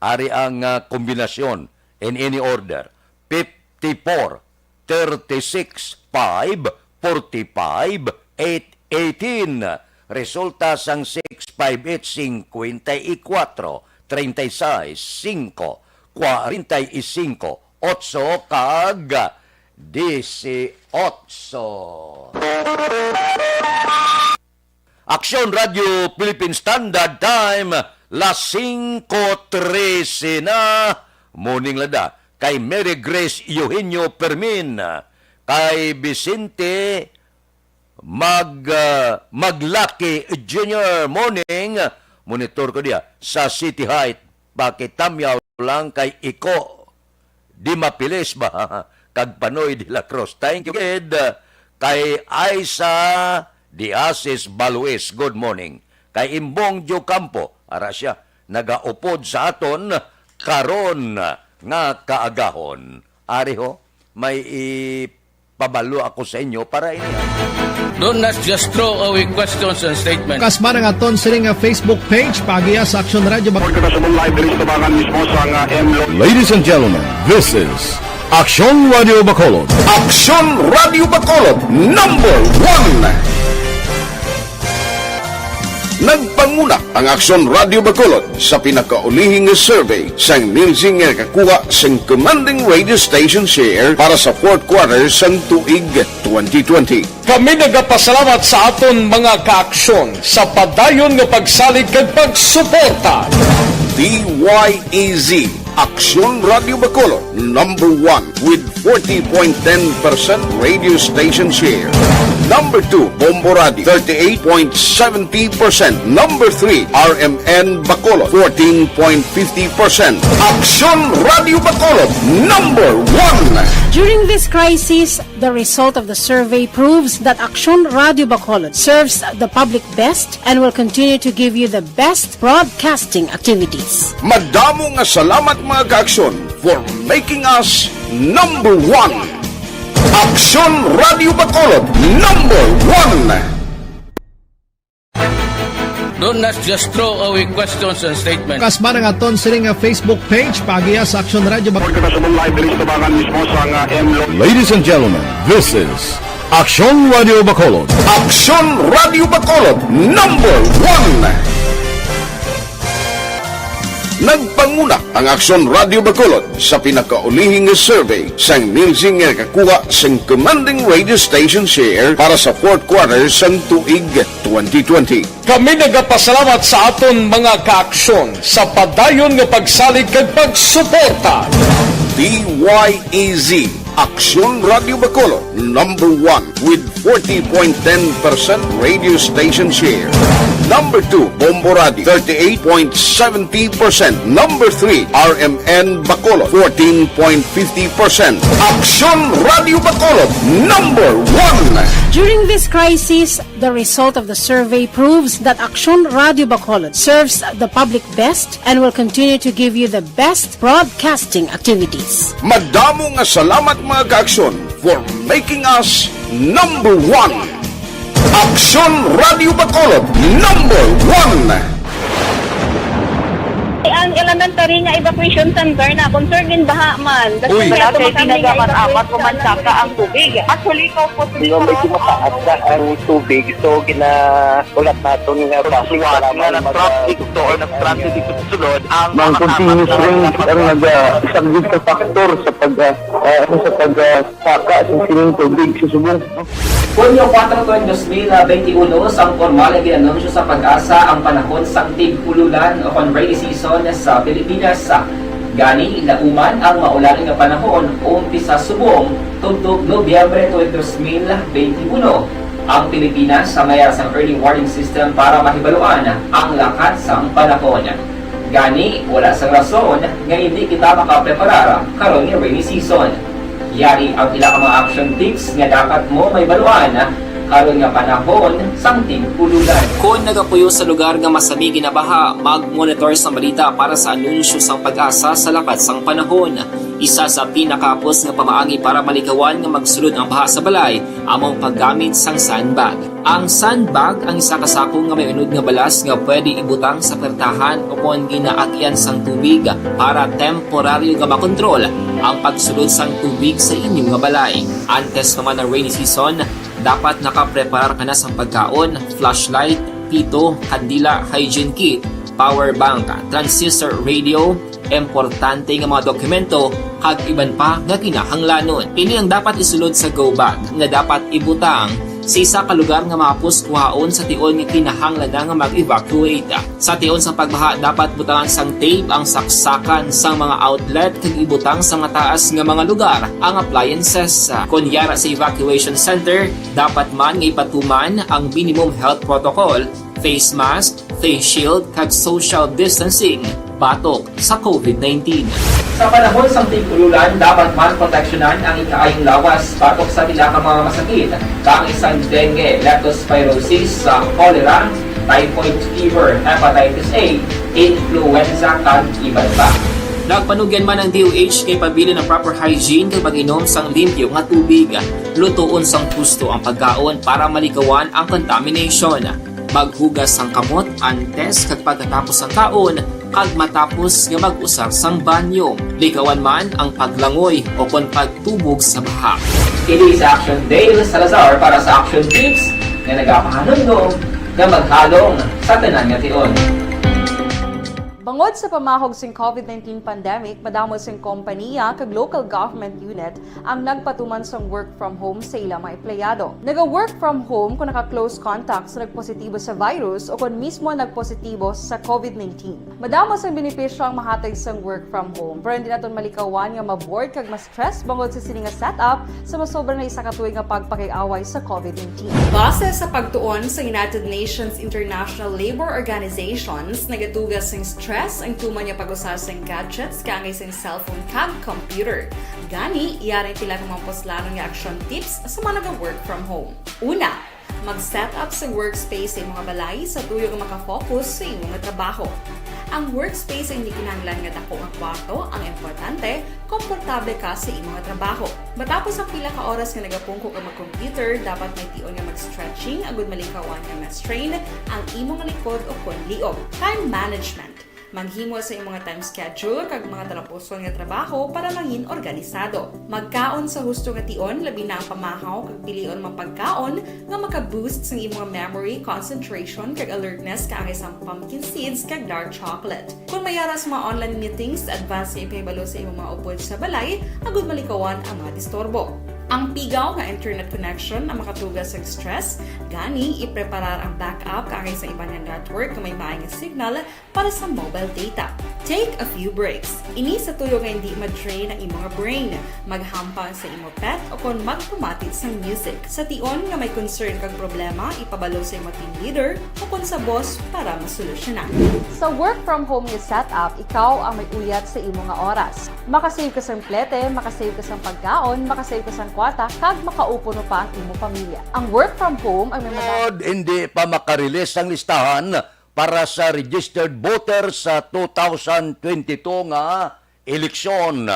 Ari ang kombinasyon in any order. 54, 36, 5, 45, 8, 18. Resulta sang 658, 54, 36, 5, 45, 8 kag 18. Aksyon Radio Philippine Standard Time, las 5:13 na. Morning lada kay Mary Grace Eugenio Permin, kay Vicente Maglaki Jr. Morning. Monitor ko diya sa City Height. Pakitamyaw lang kay Iko di mapilis ba kag Panoy de la Cruz. Thank you kid. Kay Aisa Diasis Baluis, good morning. Kay Imbong Jo Campo, ara siya nagaupod sa aton karon nga kaagahon. Ari ho, may ipabalo ako sa inyo para ini. Do not just throw away questions and statements. Kasma ng aton sining Facebook page pagiya sa Aksyon Radio Ladies and gentlemen, this is Aksyon Radio Bacolod. Aksyon Radio Bacolod number 1. Nagpanguna ang Aksyon Radio Bacolod sa pinakaulihing survey sang nilsing nga kakuha sang commanding radio station share para sa fourth quarter sang tuig 2020. Kami nagapasalamat sa aton mga kaaksyon sa padayon nga pagsalig kag pagsuporta. DYEZ Aksyon Radio Bacolod number 1 with 40.10% radio station share. Number 2, Bombo Radio, 38.70%. Number 3, RMN Bacolod, 14.50%. Aksyon Radio Bacolod, number 1. During this crisis, the result of the survey proves that Aksyon Radio Bacolod serves the public best and will continue to give you the best broadcasting activities. Madamo nga salamat mga kaaksyon for making us number 1. Aksyon Radio Bacolod number 1. Do not just throw away questions and statements. Kasma ng aton sining Facebook page pagiya sa Aksyon Radio Ladies and gentlemen, this is Aksyon Radio Bacolod. Aksyon Radio Bacolod number 1. Nagpanguna ang Aksyon Radio Bacolod sa pinakaulihing survey sang nilsing nga kakuha sang commanding radio station share para sa fourth quarter sang tuig 2020. Kami nagapasalamat sa aton mga kaaksyon sa padayon nga pagsalig kag pagsuporta. DYEZ Aksyon Radio Bacolod number 1 with 40.10% radio station share. Number 2, Bombo Radio, 38.70%. Number 3, RMN Bacolod, 14.50%. Aksyon Radio Bacolod number 1. During this crisis, the result of the survey proves that Aksyon Radio Bacolod serves the public best and will continue to give you the best broadcasting activities. Madamo nga salamat mga kaaksyon for making us number 1. Aksyon Radio Bacolod number 1. Ang elementary nga evacuation center na concern din baha man. Uy, kaya pinagamat-amat pumansaka ang tubig. Actually, ikaw po medyo mataas na ang tubig. So, ulat natin nga pasuwat nga ng traffic to or nag-traffic dito sa sulod. Ang continuous ring ang isang good factor sa pagsaka sa sining tubig sa subong. Hunyo 4, 2021, sang formal na ginanunsyo sa pag-asa ang panahon sa tig-ululan o rainy season sa Pilipinas. Gani, lauman ang maulaling nga panahon umpisa subong tugtog Nobyembre 2021. Ang Pilipinas sa mayroon sang early warning system para mahibaluan ang lakat sang panahon. Gani, wala sang rason nga hindi kita makapreparar karon nga rainy season. Yari ang ilang mga action tips nga dapat mo may baluan karon nga panahon sang tig-ululan. Kung nagapuyo sa lugar nga masami ginabaha, mag-monitor sa balita para sa anunsyo sang pag-asa sa lakat sang panahon. Isa sa pinakapos nga pamaagi para malikawan nga magsulod ang baha sa balay, among paggamit sang sandbag. Ang sandbag ang isa ka sako nga may unod nga balas nga pwede ibutang sa pertahan o kung ginaagyan sang tubig para temporaryo nga makontrol ang pagsulod sang tubig sa inyong nga balay. Antes naman ng rainy season, dapat nakapreparar ka na sa pagkaon, flashlight, pito, kandila, hygiene kit, power bank, transistor radio, importante nga mga dokumento, kag iban pa nga kinahanglanon. Ini ang dapat isulod sa go bag nga dapat ibutang sa isa ka lugar nga mapus kuhaon sa tion nga kinahanglan nga mag-evacuate. Sa tion sa pagbaha, dapat butangan sang tape ang saksakan sa mga outlet kag ibutang sa mga taas nga mga lugar ang appliances. Kunyara sa evacuation center, dapat man nga ipatuman ang minimum health protocol, face mask, face shield kag social distancing batok sa COVID-19. Sa panahon sa tig-ululan, dapat man proteksyonan ang ikaayong lawas batok sa tila ka mga masakit, kang isang dengue, leptospirosis, cholera, typhoid fever, hepatitis A, influenza kag iban pa. Nagpanugyan man ang DOH kay pabili ng proper hygiene kay pag-inom sang limpyo nga tubig. Lutuon sang husto ang pagkaon para malikawan ang contamination. Maghugas sang kamot antes kag pagkatapos ang kaon kag matapos nga mag-usar sang banyo. Likawan man ang paglangoy o kon pagtubog sa baha. Kini sa Aksyon Dale Salazar para sa Action Tips nga nagapahanong nga maghalong sa tanan nga tion. Bangod sa pamahog sing COVID-19 pandemic, madamo sing kompanya kag local government unit ang nagpatuman sang work from home sa ilang mga empleyado. Naga-work from home kung naka-close contact sa nagpositibo sa virus o kung mismo nagpositibo sa COVID-19. Madamo sang benepisyo ang mahatag sang work from home, pero hindi naton malikawan nga ma-bored kag ma-stress bangod sa sini nga setup sa masobra na isa ka tuig nga pagpakiaway sa COVID-19. Base sa pagtuon sa United Nations International Labor Organizations, nagatugas sing stress ang tuman niya pag-usar sa gadgets kangay sa cellphone kag computer. Gani, iyaring pila ng mga poslanong nga action tips sa mga nag-work from home. Una, mag-set up sa workspace sa mga balay sa tuyo nga makafocus sa imong trabaho. Ang workspace ay hindi kinahanglan nga dako nga kwarto, ang importante, komportable ka sa imong trabaho. Matapos ang pila ka oras nga nagapungko ka mag-computer, dapat may tion nga mag-stretching agud malikawan nga ma-strain ang imong likod o kon liog. Time management. Maghimo sa imong time schedule kag mga talapuson nga trabaho para maging organisado. Magkaon sa husto nga tion, labi na ang pamahaw kag pilion mang pagkaon nga maka-boost sa imong memory, concentration kag alertness kaangay sang pumpkin seeds kag dark chocolate. Kung mayara sa mga online meetings, advance nga ipahibalo sa imong mga upod sa balay, agud malikawan ang mga disturbo. Ang pigaw nga internet connection ang makatugas sa stress, gani ipreparar ang backup kaangay sa ibang network na may maayong signal para sa mobile data. Take a few breaks. Ini sa tuyo nga hindi ma-drain ang imong brain. Maghampang sa imong pet o kon magpumatit sa music. Sa tion nga may concern kag problema, ipabalo sa imong team leader o kon sa boss para masolusyonan. Sa work from home nga setup, ikaw ang may uyat sa imong nga oras. Makasave ka sa plete, makasave ka sa pagkaon, makasave ka sa kwata, kag makaupo no pa ang imong pamilya. Ang work from home ay may hindi pa makarelease ang listahan para sa registered voter sa 2022 nga eleksyon.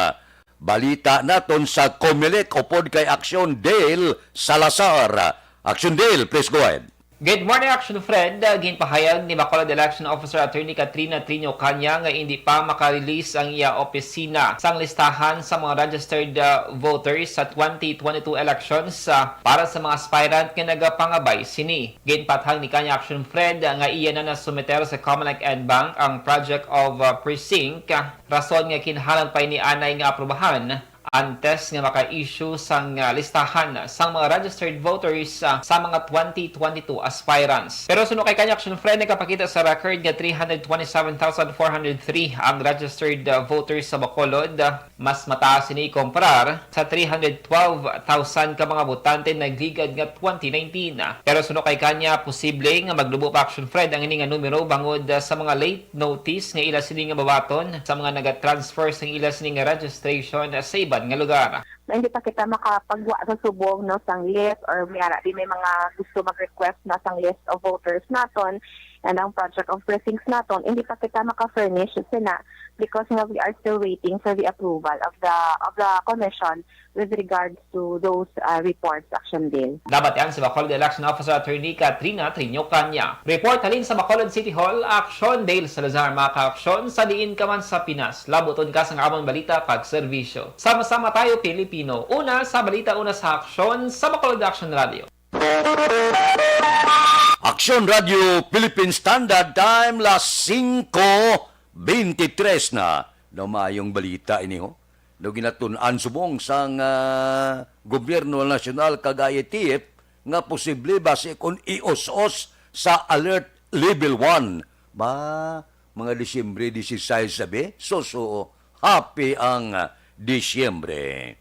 Balita naton sa Comelec upod kay Aksyon Dale Salazar. Aksyon Dale, please go ahead. Good morning, Action Friend. Ginpahayag ni Bacolod Election Officer Attorney Katrina Trino Kanya nga hindi pa makarelease ang iya opisina sang listahan sa mga registered voters sa 2022 elections para sa mga aspirant nga nagapangabay sini. Ginpathang ni Kanya Action Friend nga iya na nasumeter sa Comelec and Bank ang Project of Precinct. Rason nga kinahanglan pa ni anay nga aprobahan antes nga maka-issue sang listahan sang mga registered voters sa mga 2022 aspirants. Pero suno kay Kanya Action Friend, nakapakita sa record nga 327,403 ang registered voters sa Bacolod. Mas mataas ini comparar sa 312,000 ka mga botante nagligad nga 2019. Pero suno kay Kanya, posible nga maglubo pa Action Friend ang ini nga numero bangod sa mga late notice nga ila sini nga babaton sa mga naga-transfer sa ila sini nga registration sa iba nga lugar. Na hindi pa kita makapagwa sa subong no sang list or may mga gusto mag-request na sang list of voters naton and ang project of precincts naton, hindi pa kita maka-furnish sina because we are still waiting for the approval of the commission with regards to those reports, Action Bill. Dapat yan si Bacolod Election Officer Attorney Katrina Trino Kanya. Report halin sa Bacolod City Hall, Aksyon Dale Salazar, mga ka-aksyon, sa diin ka man sa Pinas. Labuton ka sa among balita pag serbisyo. Sama-sama tayo Pilipino. Una sa balita, una sa aksyon sa Bacolod Action Radio. Aksyon Radio Philippine Standard Time, las 5:23 na. Mayong balita ini ho. No ginatun-an subong sang gobyerno nasyonal kagaya TF nga posible base kon ios-os sa alert level 1. Ba, mga Disyembre 16 sabi, so happy ang Disyembre.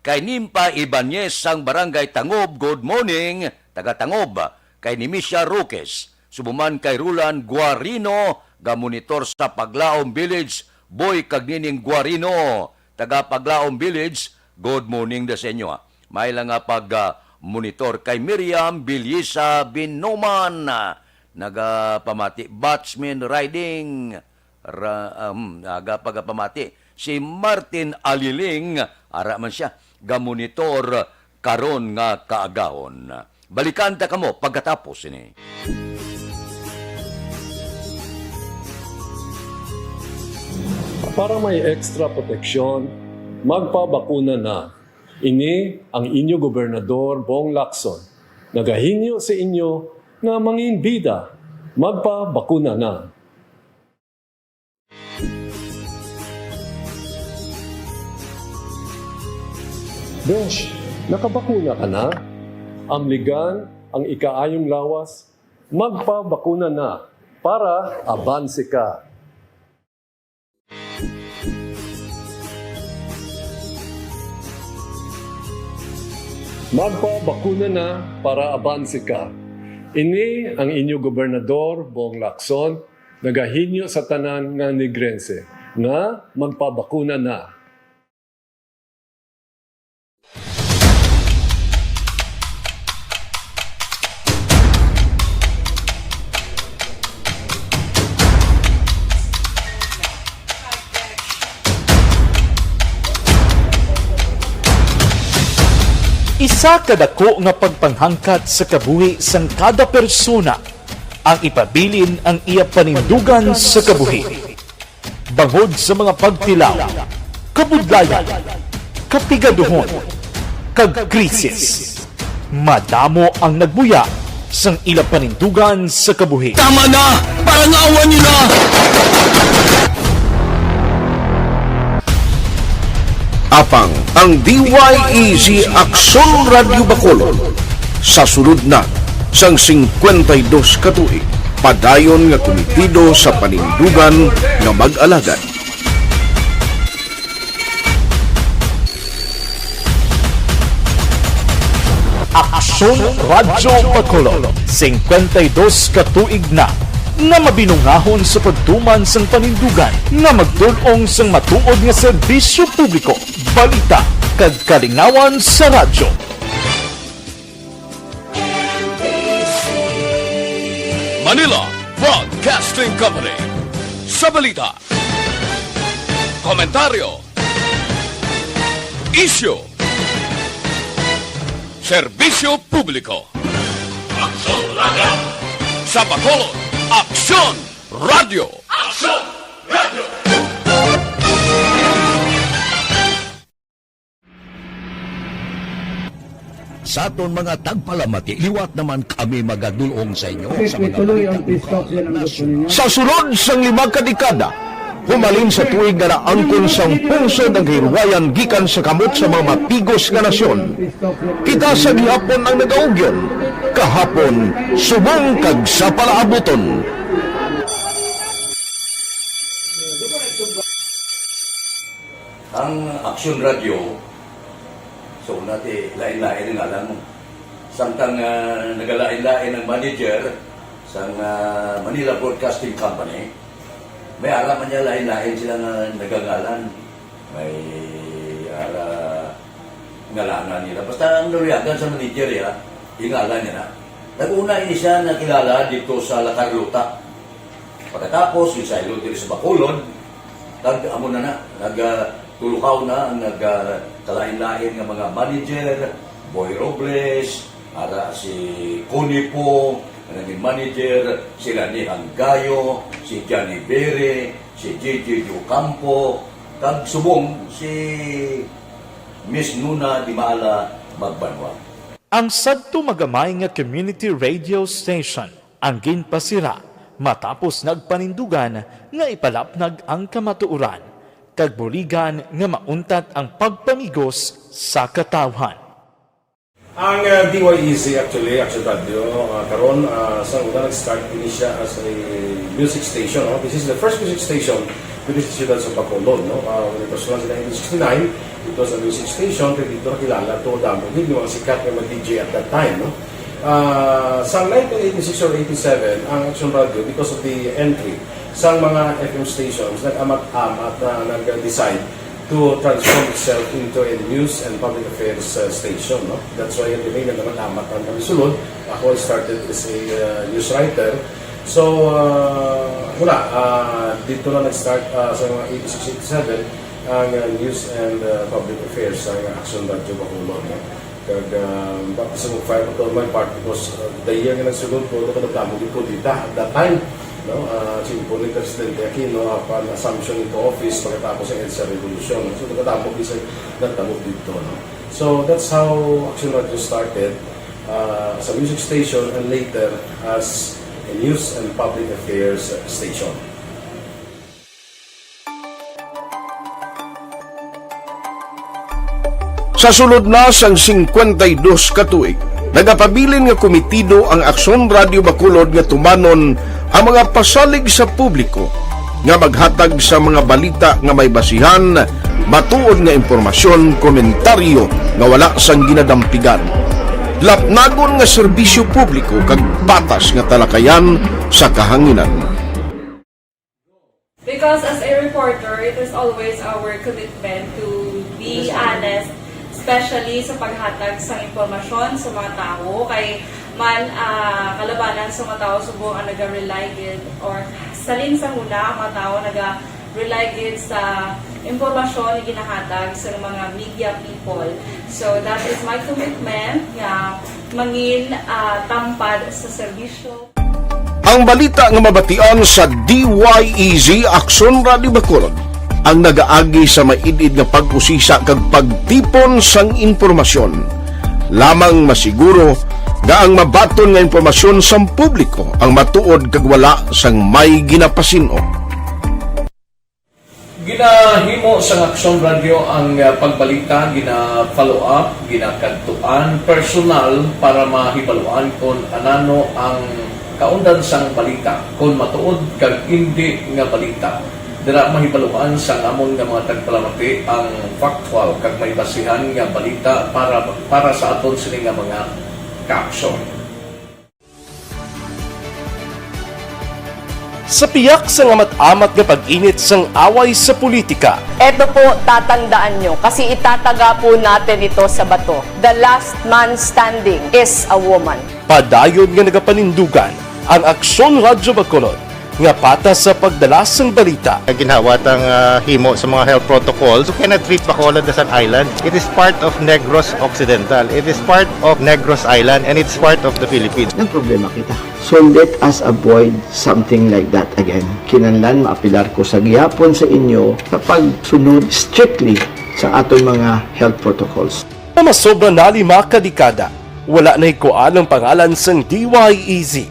Kay Nimpa Ibanez sang Barangay Tangob, good morning, taga Tangob. Kay Nimisha Roques, subuman kay Rulan Guarino, gamonitor sa Paglaom Village, Boy Kagnining Guarino, taga Paglaom Village, good morning da sa inyo. May lang nga pag-monitor kay Miriam Bilyisa Binoman, nagapamati, Batsman Riding, nagapagapamati si Martin Aliling, ara man siya, gamonitor karon nga kaagahon. Balikan ta kamo pagkatapos ini. Para may extra proteksyon, magpabakuna na. Ini ang inyo gobernador Bong Lacson. Nagahinyo sa inyo nga manginbida. Magpabakuna na. Besh, nakabakuna ka na? Amligan ang ikaayong lawas. Magpabakuna na para abanse ka. Magpabakuna na para abanse ka. Ini ang inyo gobernador, Bong Lacson, nagahinyo sa tanan nga Negrense, nga magpabakuna na. Isa kadako nga pagpanghangkat sa kabuhi sang kada persona ang ipabilin ang iya panindugan sa kabuhi. Bangod sa mga pagtilaw, kabudlayan, kapigaduhon, kag krisis. Madamo ang nagbuya sang ila panindugan sa kabuhi. Tama na! Parang awan niyo na! Apang ang DYEZ Aksyon Radio Bacolod sa sulod na sang 52 katuig padayon nga komitido sa panindugan nga mag-alagad. Aksyon Radio Bacolod 52 katuig na nga mabinungahon sa pagtuman sang panindugan nga magdulong sang matuod nga serbisyo publiko, balita kag kalingawan sa radyo. Manila Broadcasting Company. Sa balita, komentaryo, isyu, serbisyo publiko. Aksyon Radio. Sa Bacolod, Aksyon Radio. Aksyon Radio. Sa aton mga tagpalamati, liwat naman kami magadulong sa inyo sa mga Sa sulod sang 5 kadekada, humalin sa tuig nga naangkon sang pungsod ang hirwayan gikan sa kamot sa mga mapigos nga nasyon. Kita sa gihapon ang nagaugyon, kahapon subong kag sa palaabuton. Ang Aksyon Radio, so natin lain-lain ang alam mo. Samtang nagalain-lain ang manager sa Manila Broadcasting Company, may araman niya lain-lain sila nga nagangalan. May ngalangan nila. Basta ang naluyagan sa manager ya, ingalan niya na. Nag-una ini siya nakilala dito sa La Carlota. Pagkatapos, yung sa ilo dito sa Bacolod, amo na nagtulukaw na ang nagkalain-lain ng mga manager, Boy Robles, ara si Conipo, naging manager, sila ni Hanggayo, si Johnny Bere, si JJ Campo, kag subong si Miss Nuna Di Maala Magbanwa. Ang sadto magamay nga community radio station ang ginpasira matapos nagpanindugan nga ipalapnag ang kamatuoran kag buligan nga mauntat ang pagpamigos sa katawhan. Ang DYEZ actually, Aksyon Radio, karon sa una nag-start din siya as a music station. No? This is the first music station within the ciudad sa Bacolod. No? When it was launched in 1969, it was a music station. Dito nakilala to damo. Hindi mga sikat na mag-DJ at that time. No? Sa 1986 or 87, ang Aksyon Radio, because of the entry sa mga FM stations, nag-amat-amat na nag-decide to transform itself into a news and public affairs station. No? That's why yung dinay na naman amat ang kami sulod. Ako started as a news writer. So, dito na nag-start sa mga 86-87. ang News and Public Affairs sa Aksyon Radio Bacolod. Kag bakit sa mag-file ko my part because the year nga nagsunod ko, nakadamog ko dito at that time. No, simple ni Presidente Aquino upon assumption into office pagkatapos ng EDSA Revolution. So nakadamog isa nagtamog dito. No? So that's how Aksyon Radio started as a music station and later as a news and public affairs station. Sa sulod na sang 52 ka tuig, nagapabilin nga komitido ang Aksyon Radio Bacolod nga tumanon ang mga pasalig sa publiko nga maghatag sa mga balita nga may basihan, matuod nga impormasyon, komentaryo nga wala sang ginadampigan. Lapnagon nga serbisyo publiko kag patas nga talakayan sa kahanginan. Because as a reporter, it is always our commitment to be honest, especially sa paghatag sa impormasyon sa mga tao, kay man kalabanan sa mga tao subong ang naga-rely gid or salin sa huna ang mga tao naga-rely gid sa impormasyon na ginahatag sa mga media people. So that is my commitment nga mangin tampad sa serbisyo. Ang balita nga mabatian sa DYEZ Aksyon Radio Bacolod ang nagaagi sa maidid nga pag-usisa kag pagtipon sang impormasyon. Lamang masiguro nga ang mabaton nga impormasyon sang publiko ang matuod kag wala sang may ginapasino. Ginahimo sa Aksyon Radio ang pagbalita, gina-follow up, ginakadtuan, personal para mahibaluan kung anano ang kaundan sang balita, kung matuod kag hindi nga balita. Dira mahibaluan sa amon nga mga tagpalamati ang factual kag may basihan nga balita para sa aton sini nga mga ka-aksyon. Sa piyak sa amat-amat nga pag-init sang away sa politika. Ito po, tatandaan nyo, kasi itataga po natin ito sa bato. The last man standing is a woman. Padayon nga nagapanindugan ang Aksyon Radio Bacolod nga patas sa pagdala sang balita. Ginhawat ang himo sa mga health protocols. You cannot treat Bacolod as an island. It is part of Negros Occidental. It is part of Negros Island and it's part of the Philippines. Ang problema kita. So let us avoid something like that again. Kinahanglan maapilar ko sa gihapon sa inyo sa pagsunod strictly sa aton mga health protocols. Masobra na 5 kadekada, wala na ikuan ang pangalan sang DYEZ,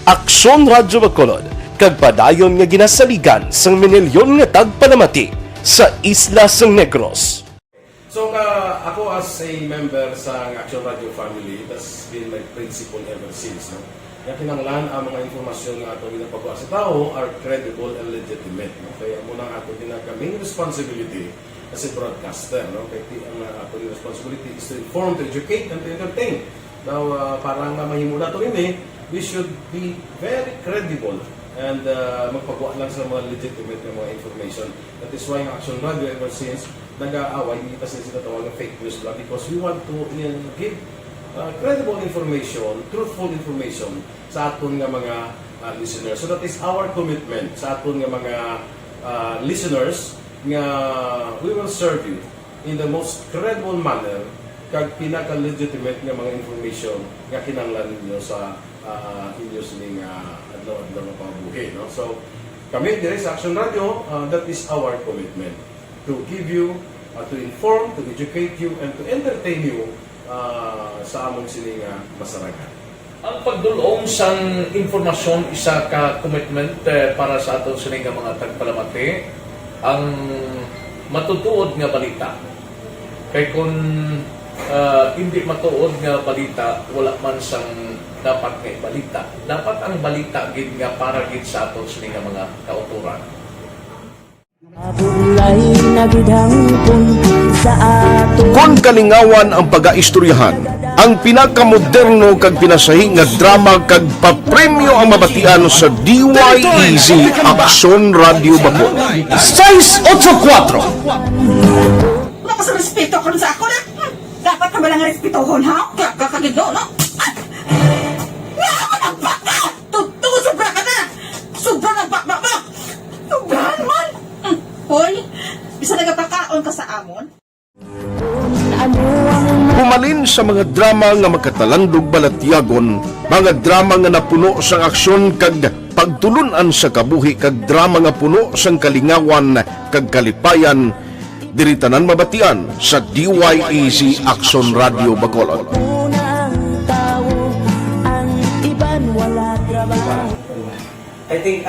Aksyon Radio Bacolod, kag padayon nga ginasaligan sang minilyon nga tagpalamati sa isla sang Negros. So ako as a member sa Aksyon Radio family, that's been my principle ever since. No? Kaya kinanglan ang mga informasyon nga ato ginapagawa sa tao are credible and legitimate. No? Kaya muna ato ginagkaming responsibility as a broadcaster. No? Kaya ang ato responsibility is to inform, to educate, and to entertain. Now, parang mahimula ito we should be very credible and magpagawa lang sa mga legitimate na mga information. That is why ang Aksyon Radio ever since nag-aaway, hindi kasi sila tawag ng fake news lang because we want to give credible information, truthful information sa aton nga mga listeners. So that is our commitment sa aton nga mga listeners nga we will serve you in the most credible manner kag pinaka-legitimate nga mga information nga kinahanglan ninyo sa inyo sining adlaw-adlaw nga pamumuhay. No? So, kami dire sa Aksyon Radio, that is our commitment to give you, to inform, to educate you, and to entertain you sa among sining masarangan. Ang pagdulong sang informasyon isa ka commitment para sa aton sining mga tagpalamati ang matutuod nga balita. Kay kung hindi matuod nga balita, wala man sang dapat nga balita. Dapat ang balita gid nga para gid sa aton sining mga kauturan. Kung kalingawan ang pag-aistoryahan, ang pinakamoderno kag pinasahi nga drama kag papremyo ang mabatian sa DYEZ Aksyon Radio Bacolod. 684 Wala sa respeto ko sa ako na. Dapat ka ba lang respetohon, ha? Kakagino, no? Naman ang baka! Tugtugod sobra ka na! Sobra ng baka mo! Sobrahan man! Hoy, bisa nagapaka halin sa mga drama nga makatalandog balatyagon, mga drama nga napuno sang aksyon kag pagtulunan sa kabuhi kag drama nga puno sang kalingawan kag kalipayan, diri tanan mabatian sa DYEZ Aksyon Radio Bacolod. I think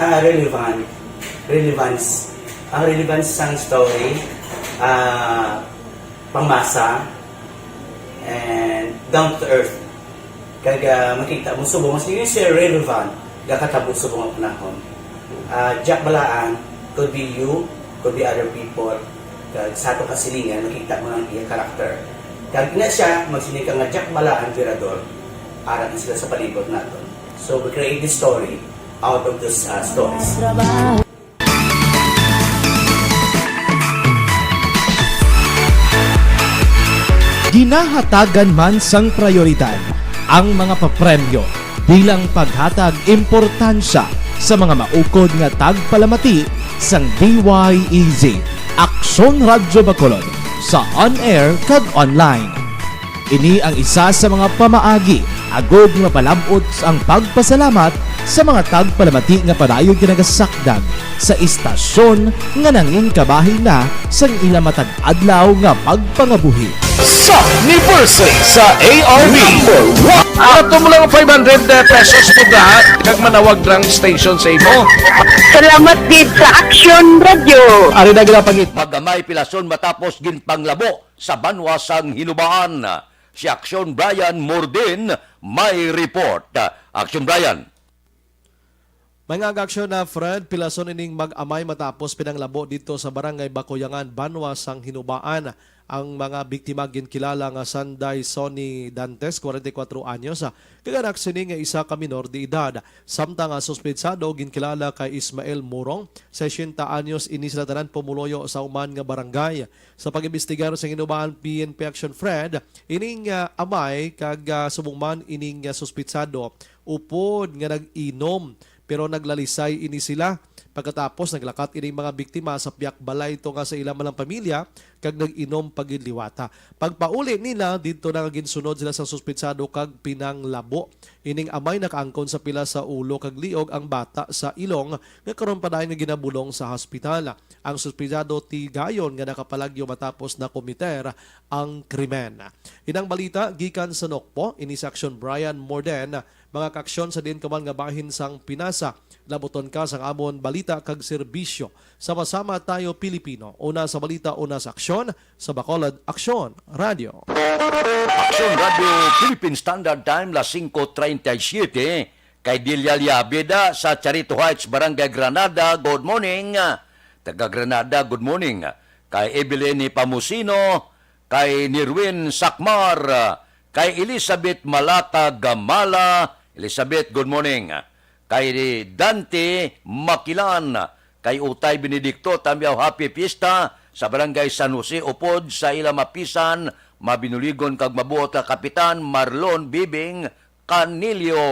relevance. Ang relevance sang story, pangmasa, and down to earth. Kaya makita mo subong, mas yun siya relevant, kakatabo subong ang panahon. Jack Balaan, could be you, could be other people. Kaya sa ato kasilingan, makita mo ang iyang karakter. Kaya na siya, magsinig ka nga Jack Balaan, Virador, aral na sila sa palibot natin. So we create this story out of these stories. Ginahatagan man sang prioridad ang mga papremyo bilang paghatag importansya sa mga maukod nga tagpalamati sang DYEZ Aksyon Radio Bacolod sa on-air kag online. Ini ang isa sa mga pamaagi agod mapalabot ang pagpasalamat sa mga tagpalamati nga padayon ginagasakdag sa istasyon nga nangin kabahin na sang ilamatag adlaw nga pagpangabuhi. Sa Anniversary sa ARV Ato mo lang 500 pesos po kag manawag lang station sa imo. Salamat din sa Aksyon Radio. Ari na ginapangit. Magamay pilason matapos ginpanglabo sa banwasang hinubaan. Si Aksyon Brian Mordin may report. Aksyon Brian. Mga aksyon na Fred, pilason ining mag-amay matapos pinanglabo dito sa Barangay Bacoyangan, Banwasang Hinubaan. Ang mga biktima ginkilala nga Sanday Sonny Dantes, 44 anyos, kaganak sini nga isa ka minor de edad. Samtang suspetsado ginkilala kay Ismael Murong, 60 anyos, ini sila tanan pumuloyo sa uman nga barangay. Sa pag-imbestigar sa Hinubaan PNP Action Fred, ining amay kag subungman ining suspetsado upod nga nag-inom pero naglalisay ini sila. Pagkatapos naglakat ining mga biktima sa piyak balay ito nga sa ilang malang pamilya kag nag-inom pagiliwata. Pagpauli nila dito na ginsunod sila sa suspetsado kag pinanglabo. Ining amay nakaangkon sa pila sa ulo kag liog ang bata sa ilong nga karon pa nga ginabulong sa hospital. Ang suspetsado tigayon nga nakapalagyo matapos na komiter ang krimen. Inang balita gikan sa Nokpo, ini sa Aksyon Brian Morden, mga kaksyon sa din kaman nga bahin sang Pinasa. Labuton ka sang amon balita kag serbisyo. Sama-sama tayo Pilipino. Una sa balita, una sa aksyon. Sa Bacolod, Aksyon Radio. Aksyon Radio Philippine Standard Time, las 5:37. Kay Delia Liabeda sa Charito Heights, Barangay Granada. Good morning. Taga Granada, good morning. Kay Evelyn Pamusino, kay Nirwin Sakmar, kay Elizabeth Malata Gamala. Elizabeth, good morning. Kay Dante Makilan, kay Utay Benedicto, tamyaw happy fiesta sa Barangay San Jose, upod sa Ilamapisan, mabinuligon kag mabuot ka Kapitan Marlon Bibing Canilio.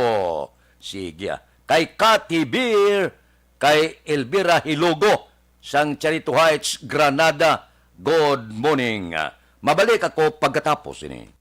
Sige. Kay Cathy Beer, kay Elvira Hilogo, sang Charito Heights, Granada, good morning. Mabalik ako pagkatapos ini.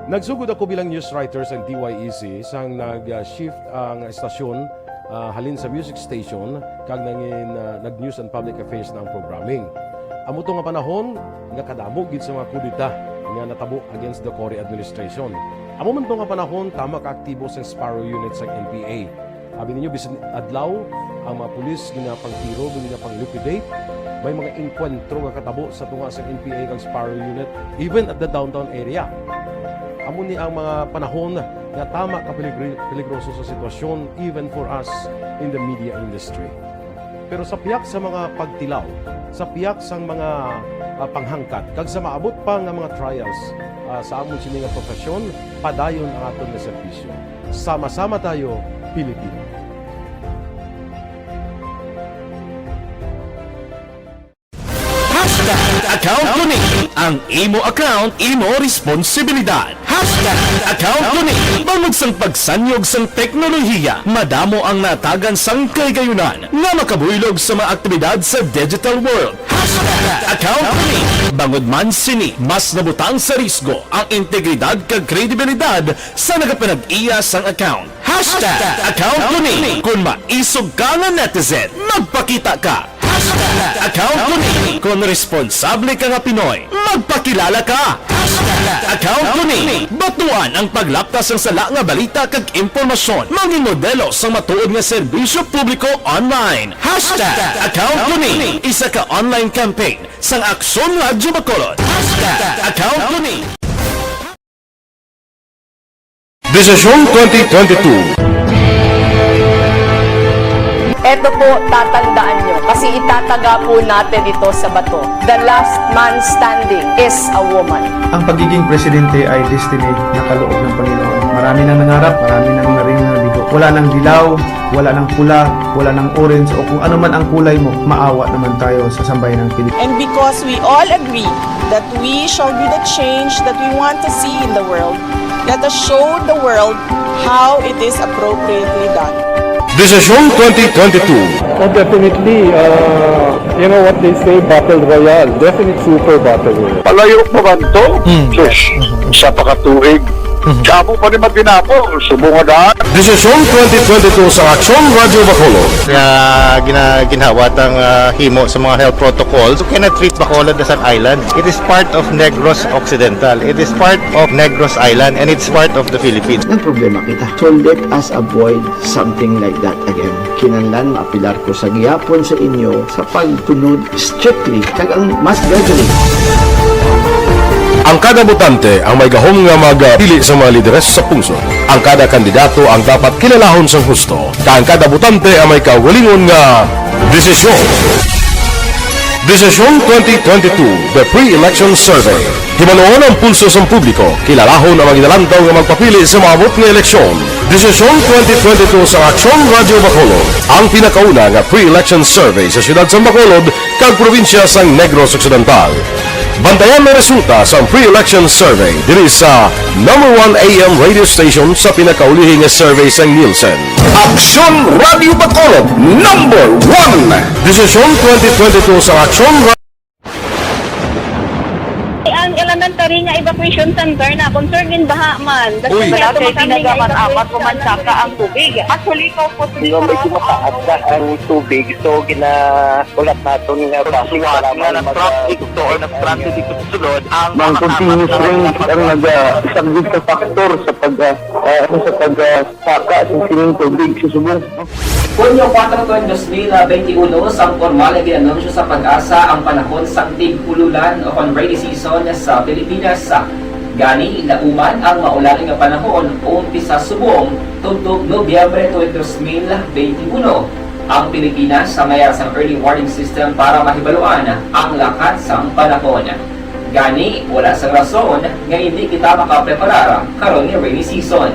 Nagsugod ako bilang news writer sa DYEZ sang nag-shift ang estasyon halin sa music station kag nangin nag-news and public affairs na ang programming. Amo to nga panahon nga kadamo gid sa mga kudita nga natabo against the Cory administration. Amo man to nga panahon tama ka aktibo sa Sparrow unit sa NPA. Abi ninyo bisan adlaw ang mga pulis ginapangtiro, ginapang-liquidate. May mga enkwentro nga katabo sa tunga sa NPA kag Sparrow unit even at the downtown area. Amo ni ang mga panahon nga tama ka peligroso sa sitwasyon even for us in the media industry. Pero sa piyak sa mga pagtilaw, sa piyak sa mga panghangkat, kag sa maabot pa nga mga trials sa amon sini nga profesyon, padayon ang aton nga serbisyo. Sama-sama tayo, Pilipino. Account Kuning. Ang imo account, imo responsibilidad. Account Kuning. Bangod sang pagsanyog sang teknolohiya, madamo ang natagan sang kaygayunan nga makabuylog sa mga aktibidad sa digital world. Account Kuning. Bangod man sini, mas nabutang sa risgo ang integridad kag kredibilidad sa nagapanag-iya sang account. Account Kuning. Kung maisog ka nga netizen, magpakita ka. Account Kuning. Kung responsable ka nga Pinoy, magpakilala ka. Account Kuning. Batuan ang paglaptas ng sala nga balita kag impormasyon. Maging modelo sa matuod nga serbisyo publiko online. Account Kuning. Isa ka online campaign sang Aksyon Radyo Bacolod. Account Kuning. Desisyon 2022. Ito po, tatandaan nyo, kasi itataga po natin ito sa bato. The last man standing is a woman. Ang pagiging presidente ay destiny na kaloob ng Panginoon. Marami nang nangarap, marami nang naring nabigo. Wala nang dilaw, wala nang pula, wala nang orange, o kung ano man ang kulay mo, maawa naman tayo sa sambayan ng Pilipinas. And because we all agree that we shall be the change that we want to see in the world, let us show the world how it is appropriately done. Desisyon 2022. Oh, definitely, you know what they say, Battle Royale. Definite super Battle Royale. Palayo pa ba ito? Diyos, sa pakatuig. Kamo pa rin matinapo, subungadaan. Desisyon 2022 sa Aksyon Radyo Bacolod. Ginhawat ang himo sa mga health protocols. You cannot treat Bacolod as an island. It is part of Negros Occidental. It is part of Negros Island and it's part of the Philippines. Ang problema kita. So let us avoid something like that again. Kinahanglan maapilar ko sa gihapon sa inyo sa pagtunod strictly kag ang mas gagaling. Ang kada botante ang may gahom nga magpili sa mga lideres sa pungsod. Ang kada kandidato ang dapat kilalahon sa husto. Ang kada botante ang may kaugalingon nga desisyon. Desisyon 2022, the pre-election survey. Himanuon ang pulso sa publiko, kilalahon ang magidalantaw nga magpapili sa maabot nga eleksyon. Desisyon 2022 sa Aksyon Radyo Bacolod, ang pinakauna nga pre-election survey sa siyudad sa Bacolod kag probinsya sa Negros Occidental. Bantayan may resulta sa pre-election survey diri sa #1 AM radio station sa pinakaulihing nga survey sa Nielsen. Aksyon Radio Bacolod, #1. Desisyon 2022 sa Aksyon Radio. Ang elementary nga evacuation center na concern din baha man. Uy, dati tinagaman apat kumansaka ang tubig. Actually, ikaw po sa medyo mataas na ang tubig. So, ginaulat natin nga pasuwat nga ng traffic to or ng traffic dito sa sulod. Ang continuous rain ang nag-isang sa factor sa pagsaka sa sining tubig sa subong. Hunyo 4, 2021, sang formal ay ginanunsyo sa pag-asa ang panahon sang tig-ululan o rainy season sa Pilipinas. Gani, lauman ang maulaling nga panahon umpisa subong tuntog Nobyembre 2021. Ang Pilipinas sa mayroon sang early warning system para mahibaluan ang lakat sang panahon. Gani, wala sang rason nga hindi kita makapreparar karon ni rainy season.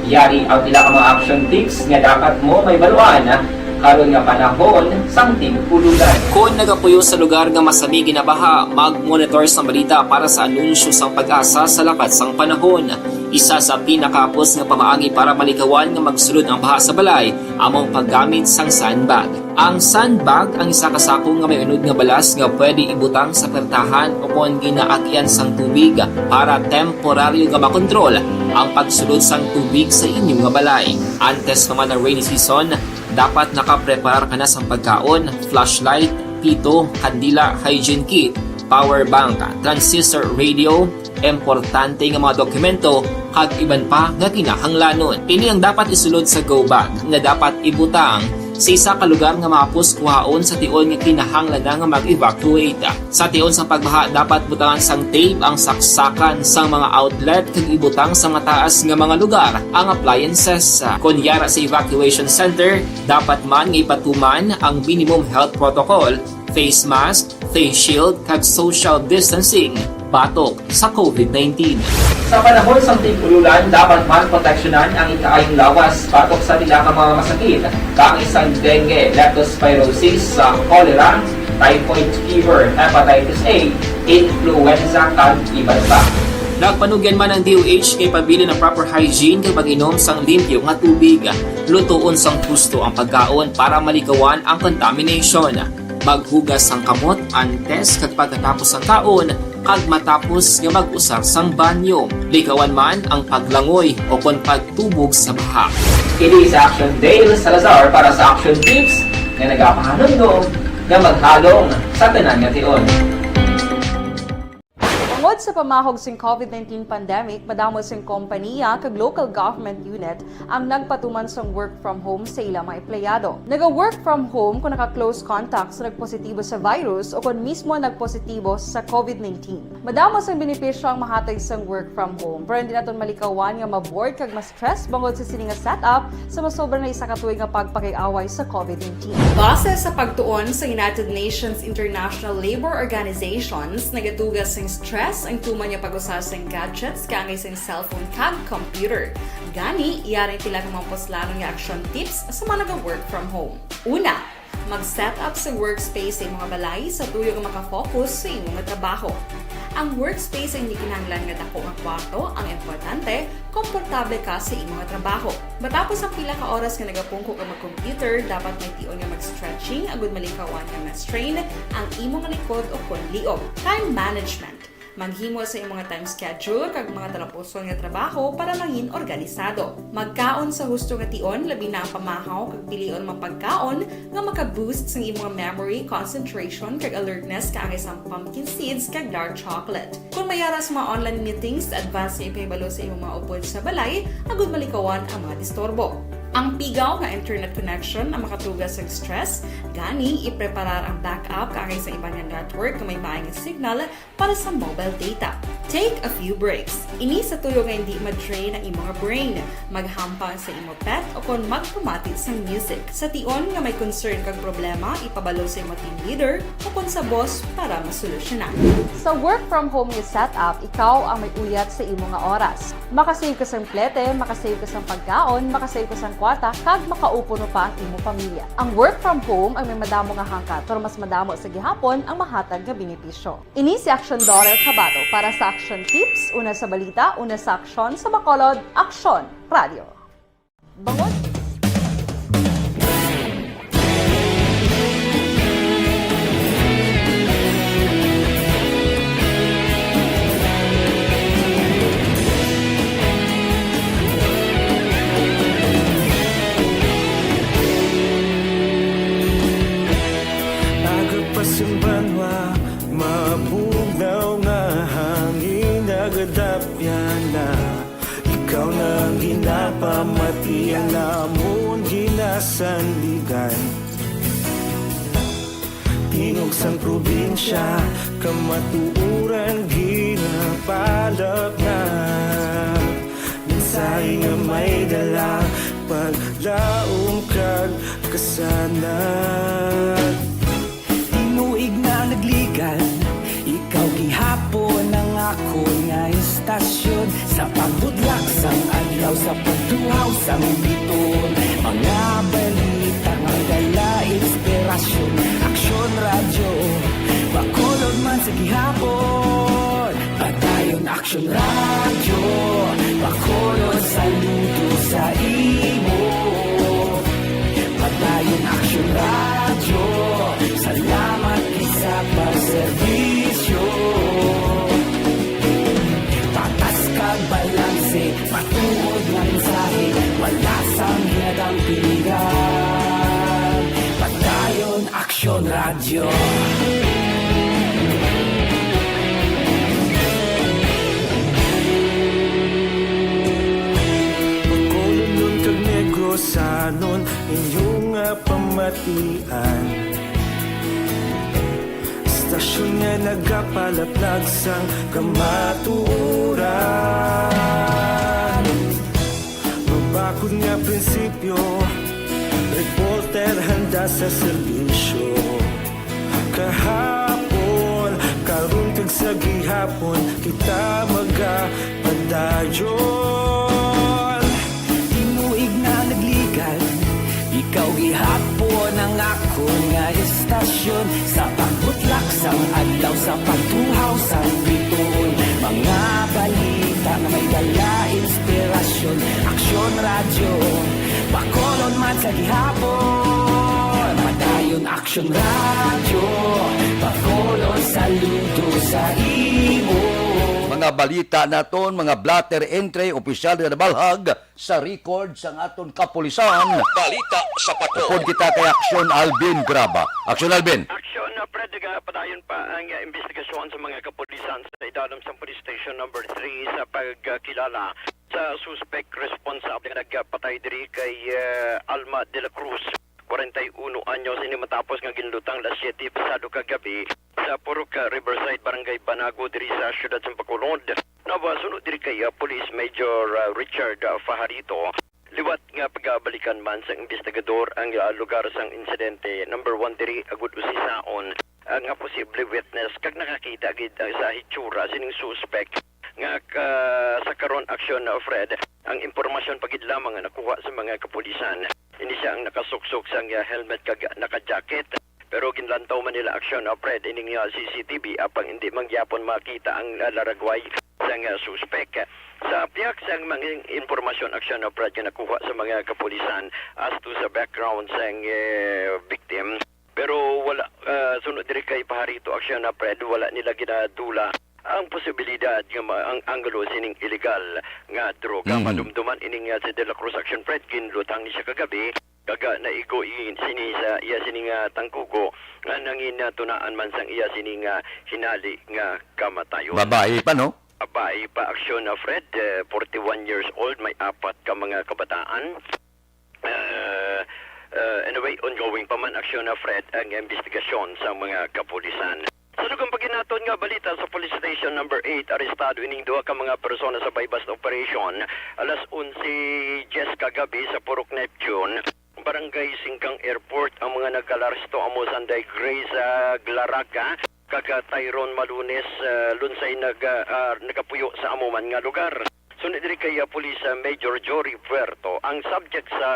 Yari ang pila ka mga action tips nga dapat mo may baluan karon nga panahon sang tig-ululan. Kung nagapuyo sa lugar nga masami ginabaha, mag-monitor sa balita para sa anunsyo sang pag-asa sa lakat sang panahon. Isa sa pinakapos nga pamaagi para malikawan nga magsulod ang baha sa balay, among paggamit sang sandbag. Ang sandbag ang isa ka sako nga may unod nga balas nga pwede ibutang sa pertahan o kung ginaagyan sang tubig para temporaryo nga makontrol ang pagsulod sang tubig sa inyong nga balay. Antes naman ng rainy season, dapat nakaprepare ka na sa pagkaon, flashlight, pito, kandila, hygiene kit, power bank, transistor radio, importante nga mga dokumento, kag iban pa nga kinahanglanon. Ini ang dapat isulod sa go bag nga dapat ibutang sa isa ka lugar nga mapus kuhaon sa tion nga kinahanglan nga mag-evacuate. Sa tion sa pagbaha, dapat butangan sang tape ang saksakan sa mga outlet kag ibutang sa mataas nga mga lugar ang appliances. Kunyara sa evacuation center, dapat man nga ipatuman ang minimum health protocol, face mask, face shield kag social distancing. batok sa COVID-19. Sa panahon sa tigululan, dapat man proteksyonan ang ikaayong lawas batok sa nila ka mga masakit, kang isang dengue, leptospirosis, cholera, typhoid fever, hepatitis A, influenza, kag iban pa. Nagpanugyan man ang DOH kay pabili ng proper hygiene kay pag-inom sang limpyo nga tubig, lutuon sang husto ang pagkaon para malikawan ang contamination, maghugas sang kamot antes kag pagkatapos ang kaon, kag matapos nga mag-usar sang banyo, likawan man ang paglangoy o kon pagtubog sa baha. Kini sa Aksyon Dale Salazar para sa Action Tips nga nagapahanundong nga maghalong sa tanan nga tion. Tungod sa pamahog sing COVID-19 pandemic, madamo sing kompanya kag local government unit ang nagpatuman sang work from home sa ilang mga empleyado. Naga-work from home kung naka-close contact sa nagpositibo sa virus o kung mismo nagpositibo sa COVID-19. Madamo sang benepisyo ang mahatag sang work from home, pero hindi naton malikawan nga ma-bored kag ma-stress bangod sa sini nga setup sa masobra na isa ka tuig nga pagpakiaway sa COVID-19. Base sa pagtuon sa United Nations International Labor Organizations, nagatugas sang stress ang tuman niya pag-usar sa gadgets kangay sa cellphone kag computer. Gani, iyaring pila ng mga poslanong nga action tips sa mga nag-work from home. Una, mag-set up sa workspace sa mga balay sa tuyo nga makafocus sa imong trabaho. Ang workspace ay hindi kinahanglan nga dako nga kwarto, ang importante, komportable ka sa imong trabaho. Matapos ang pila ka oras nga nagapungko ka mag-computer, dapat may tion nga mag-stretching agud malikawan nga na-strain ang imong likod o kon liog. Time management. Maghimo sa imong time schedule kag mga talapuson nga trabaho para maging organisado. Magkaon sa husto nga tion, labi na ang pamahaw kag pilion mang pagkaon nga maka-boost sa imong memory, concentration kag alertness kaangay sa pumpkin seeds kag dark chocolate. Kung mayara sa mga online meetings, advance nga ipahibalo sa imong mga upod sa balay, agud malikawan ang mga disturbo. Ang pigaw nga internet connection ang makatugas sa stress, gani ipreparar ang backup kaangay sa ibang network na may maayong signal para sa mobile data. Take a few breaks. Ini sa tuyo nga hindi ma-drain ang imong brain, maghampang sa imong pet o kon magpumatit sa music. Sa tion nga may concern kag problema, ipabalo sa imong team leader o kon sa boss para masolusyonan. Sa work from home nga setup, ikaw ang may uyat sa imong nga oras. Makasave ka sa plete, makasave ka sa pagkaon, makasave ka sa kwarta, kag makaupo no pa ang imong pamilya. Ang work from home ay may madamo nga hangkat, pero mas madamo sa gihapon ang mahatag nga benepisyo. Ini si Aksyon Dorel Cabato para sa Action Tips, una sa balita, una sa aksyon, sa Bacolod, Aksyon Radio. Bangon! Banwa, mabugnaw nga hangin nagadapyan na ikaw nang ginapamati ang namon ginasandigan. Tingog sang probinsya, kamatuuran ginapalap na minsay nga may dala paglaom kag kasanan. Tinuig na nagligan, ikaw gihapon ang ako nga istasyon. Sa pagbudlak sang adlaw, sa pagduhaw sang biton, mga balita nga dala inspirasyon. Aksyon Radio, Bacolod man sa gihapon. Padayon Aksyon Radio, Bacolod saludo sa imo. Padayon Aksyon Radio, salamat sa pagserbisyo. Patas kag balanse, patuod ng mensahe, wala sang hinadang pilihan. Padayon Aksyon Radio. Bacolod nun kag Negrosanon, inyong pamatian. Stasyon nga nagapalaplag sang kamatuuran. Mabakod nga prinsipyo, reporter handa sa serbisyo. Kahapon, karun kag sa gihapon kita magapadayon. Tinuig na nagligan, ikaw gihapon ang ako nga estasyon. Sa pagbutlak sang adlaw, sa pagtuhaw sang biton, mga balita na may dala inspirasyon. Aksyon radyo, bakolon man sa gihapon. Madayon Aksyon radyo, bakolon saludo sa imo. Mga balita naton, mga blatter entry, opisyal na nabalhag sa record sa aton kapulisan. Balita sa pato. Upod kita kay Aksyon Alvin Graba. Aksyon Alvin. Aksyon na Fred, padayon pa ang investigasyon sa mga kapulisan sa idalam sa Police Station number 3 sa pagkilala sa suspect responsable na nagpatay diri kay Alma de la Cruz. 41 anyos ini matapos nga ginlutang las 7 pasado kagabi sa Purok Riverside, Barangay Banago diri sa siyudad sa Bacolod. Nabasunod diri kay Police Major Richard Fajarito. Liwat nga pagabalikan man sa investigador ang lugar sang insidente. Number 1 diri agud usisaon ang posible witness kag nakakita gid sa hitsura sining suspect nga sa karon aksyon Fred. Ang impormasyon pagid lamang nga nakuha sa mga kapulisan. Hindi siya ang nakasuksok sang helmet kag naka-jacket. Pero ginlantaw man nila aksyon Fred ining CCTV apang hindi mangyapon makita ang laragway sang suspect. Sa piyak sang mga impormasyon aksyon Fred nga nakuha sa mga kapulisan as to sa background sang victim. Pero wala sunod diri kay Paharito aksyon Fred, wala nila ginadula ang posibilidad nga ang anggulo sining illegal nga droga. Madumduman ining sa De La Cruz action Fred ginlutang ni siya kagabi kaga naigo sini sa iya sining tangkugo nga nangin tunaan man sang iya sining hinali nga kamatayon. Babae pa, no? Babae pa aksyon na Fred, 41 years old, may 4 ka mga kabataan. Anyway, ongoing pa man aksyon na Fred ang investigasyon sa mga kapulisan. Sa dugang paginaton nga balita sa Police Station number 8, arestado ining duha ka mga persona sa bypass operation alas 11:10 kagabi sa Purok Neptune, Barangay Singkang Airport. Ang mga nagkalarsto amo Sanday Grace Glaraga kaga Tyrone Malunes lunsay nagapuyo sa amuman nga lugar. Sunod diri kay Police Major Jory Puerto. Ang subject sa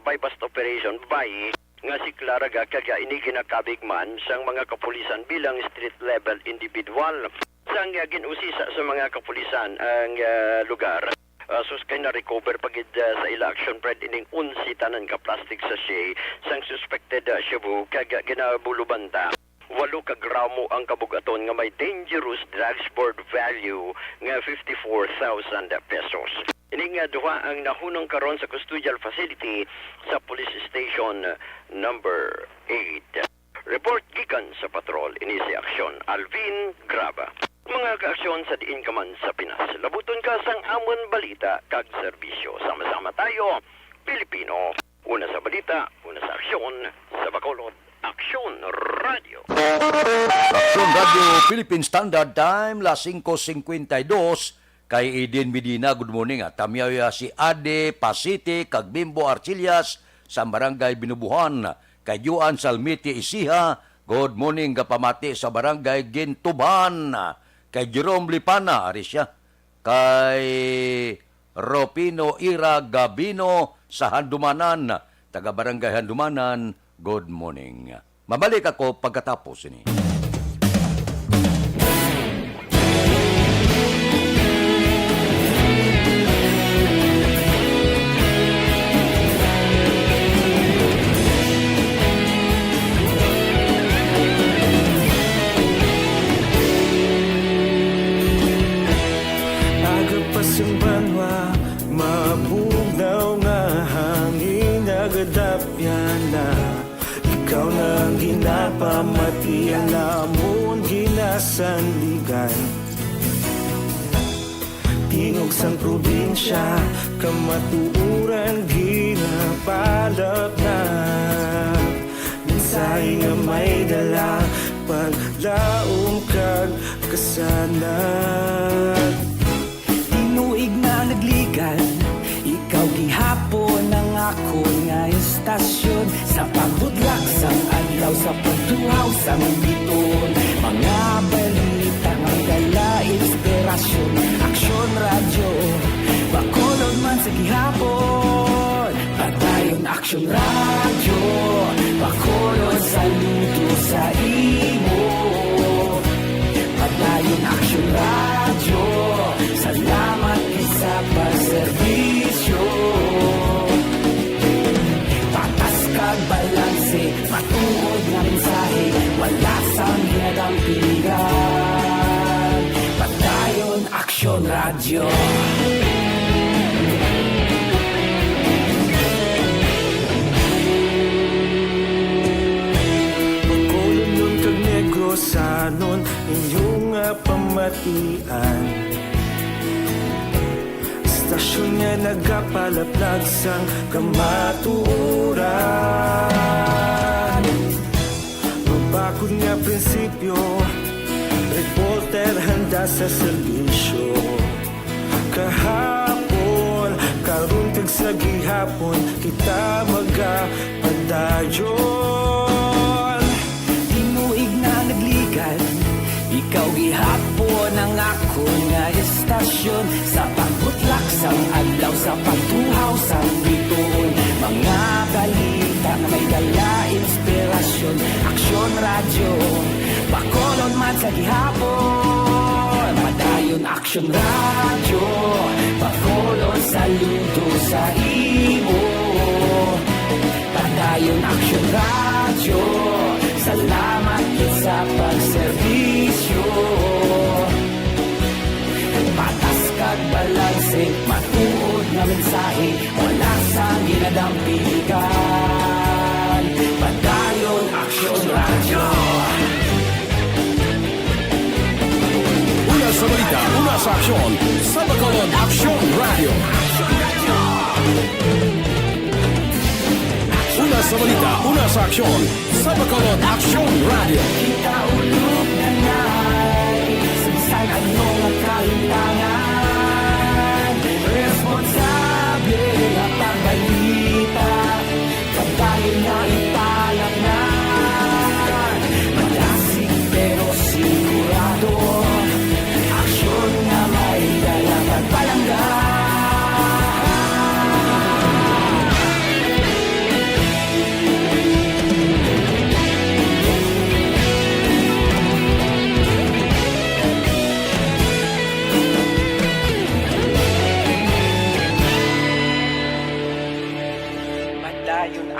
bypass operation babae nga si Claraga kaya ini ginakabigman sang mga kapulisan bilang street level individual. Sang ginusisa sa mga kapulisan ang lugar. Suskay na recover pagid sa ila action Fred ining 11 tanan ka plastic sachet sang suspected shabu kaya ginabulubanta. 8 ka gramo ang kabugaton nga may dangerous drugs board value nga 54,000 pesos. Ini nga duha ang nahunong karon sa custodial facility sa Police Station number 8. Report gikan sa patrol ini si Aksyon Alvin Graba. Mga kaaksyon sa diin ka man sa Pinas. Labuton ka sang amon balita kag serbisyo. Sama-sama tayo, Pilipino. Una sa balita, una sa aksyon, sa Bacolod. Aksyon Radio. Aksyon Radio Philippine Standard Time, las 5:52. Kay Eden Medina, good morning. Tamiya si Ade Pasite, kag Bimbo Arcillas, sa Barangay Binubuhan. Kay Juan Salmiti Isiha, good morning. Kapamati sa Barangay Gintuban. Kay Jerome Lipana, arisya. Kay Ropino Ira Gabino sa Handumanan, taga Barangay Handumanan, good morning. Mabalik ako pagkatapos ini. Agapasumbanwa, mabugnaw nga hangin agadapyan na. Ikaw nang ginapamatian namon ginasandigan. Tingog sang probinsya, kamatuuran ginapalap na. Minsay nga may dala, paglaom kag kasanat. Tinuig na nagligan, ikaw gihapon ang ako nga estasyon. Sa pagbudlak sang adlaw, sa pagtuhaw sang biton, mga balita nga Aksyon Radio, Bacolod, saludo sa imo. Padayon Aksyon Radio, salamat sa pagserbisyo. Patas kag balanse, matuod nga mensahe, wala sang ginadampingan. Padayon Aksyon Radio. Sanon inyong pamatian, stasyon nga nagapalaplag sang kamaturan. Mabakod nga prinsipyo, reporter handa sa serbisyo. Kahapon, karuntag sa gihapon, kita magapadayon. Ikaw gihapon ang ako nga estasyon, sa pagbutlak sang adlaw, sa pagtuhaw sang bituon. Mga balita na may dala inspirasyon, Aksyon Radio, Bacolod man sa gihapon. Padayon Aksyon Radio, Bacolod, saludo sa imo. Padayon Aksyon Radio, salamat sa pagserbisyo. Patas kag balanse, matuod nga mensahe, wala sang ginadampigan. Padayon Aksyon Radio. Una sa balita, una sa aksyon, sa Bacolod Aksyon Radio. Una sa balita, una sa aksyon, sa Bacolod Aksyon Radio. Kita ulog na ngay, sinsan ang mga kahintangan. Responsable ang pagbalita, pagkain na ipalag na. Malasig pero sigurado, aksyon na may dalang pagpalangga.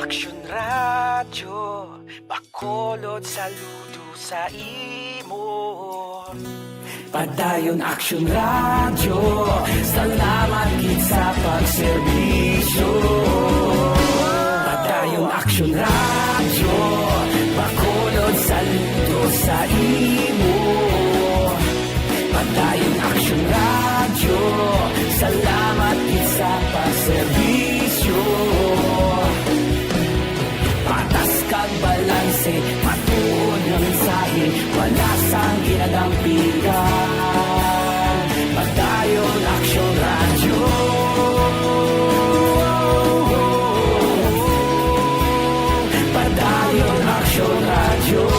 Aksyon Radio, Bacolod, saludo sa imo. Padayon Aksyon Radio, salamat gid sa pagserbisyo. Padayon Aksyon Radio, Bacolod, saludo sa imo. Padayon Aksyon Radio, salamat gid sa pagserbisyo. Patas kag balanse, matuod nga mensahe, wala sang ginadampigan. Padayon Aksyon Radio. Padayon Aksyon Radio.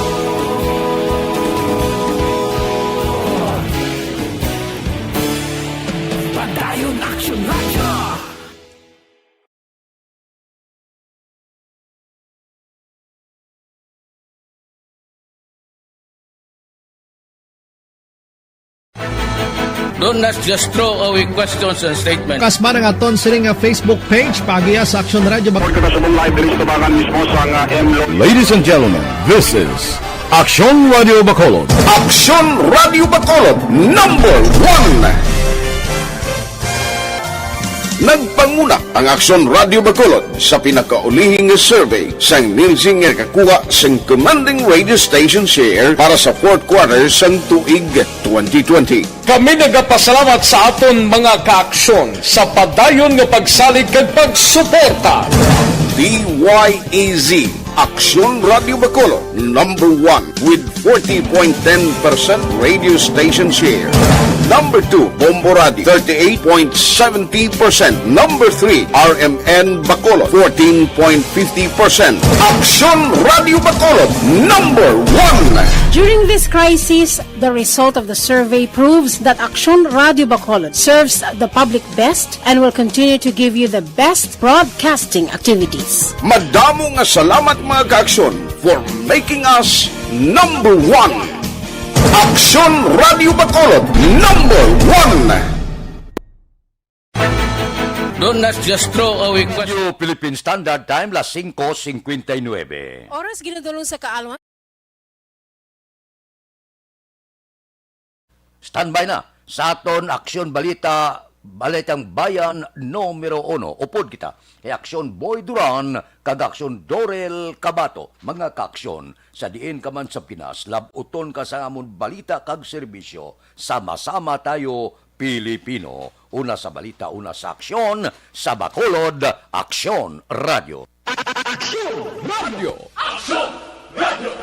Padayon Aksyon Radio. Don't not just throw away questions and statements. Kasma ng aton sining Facebook page, pagiya sa Aksyon Radio. Ladies and gentlemen, this is Aksyon Radio Bacolod. Aksyon Radio Bacolod, number 1. Nagpanguna ang Aksyon Radio Bacolod sa pinakaulihing survey sang nilsing nga kakuha sang commanding radio station share para sa fourth quarter sang tuig 2020. Kami nagapasalamat sa aton mga kaaksyon sa padayon nga pagsalig kag pagsuporta. DYEZ Aksyon Radio Bacolod, number 1 with 40.10% radio station share. Number 2, Bombo Radio, 38.70%. Number 3, RMN Bacolod, 14.50%. Aksyon Radio Bacolod, number 1. During this crisis, the result of the survey proves that Aksyon Radio Bacolod serves the public best and will continue to give you the best broadcasting activities. Madamo nga salamat mga ka-aksyon for making us number 1. Aksyon Radio Bacolod, number 1. Don't not just throw away questions. Philippine Standard Time, las 5:59. Oras ginadulong sa kaalwan. Standby na sa aton Aksyon Balitang Bayan numero 1. Upod kita kay Aksyon Boy Duran kag Aksyon Dorel Cabato. Mga kaaksyon, sa diin ka man sa Pinas, labuton ka sa amon balita kag serbisyo. Sama-sama tayo Pilipino. Una sa balita, una sa aksyon, sa Bacolod, Aksyon Radio. Aksyon Radio! Aksyon Radio!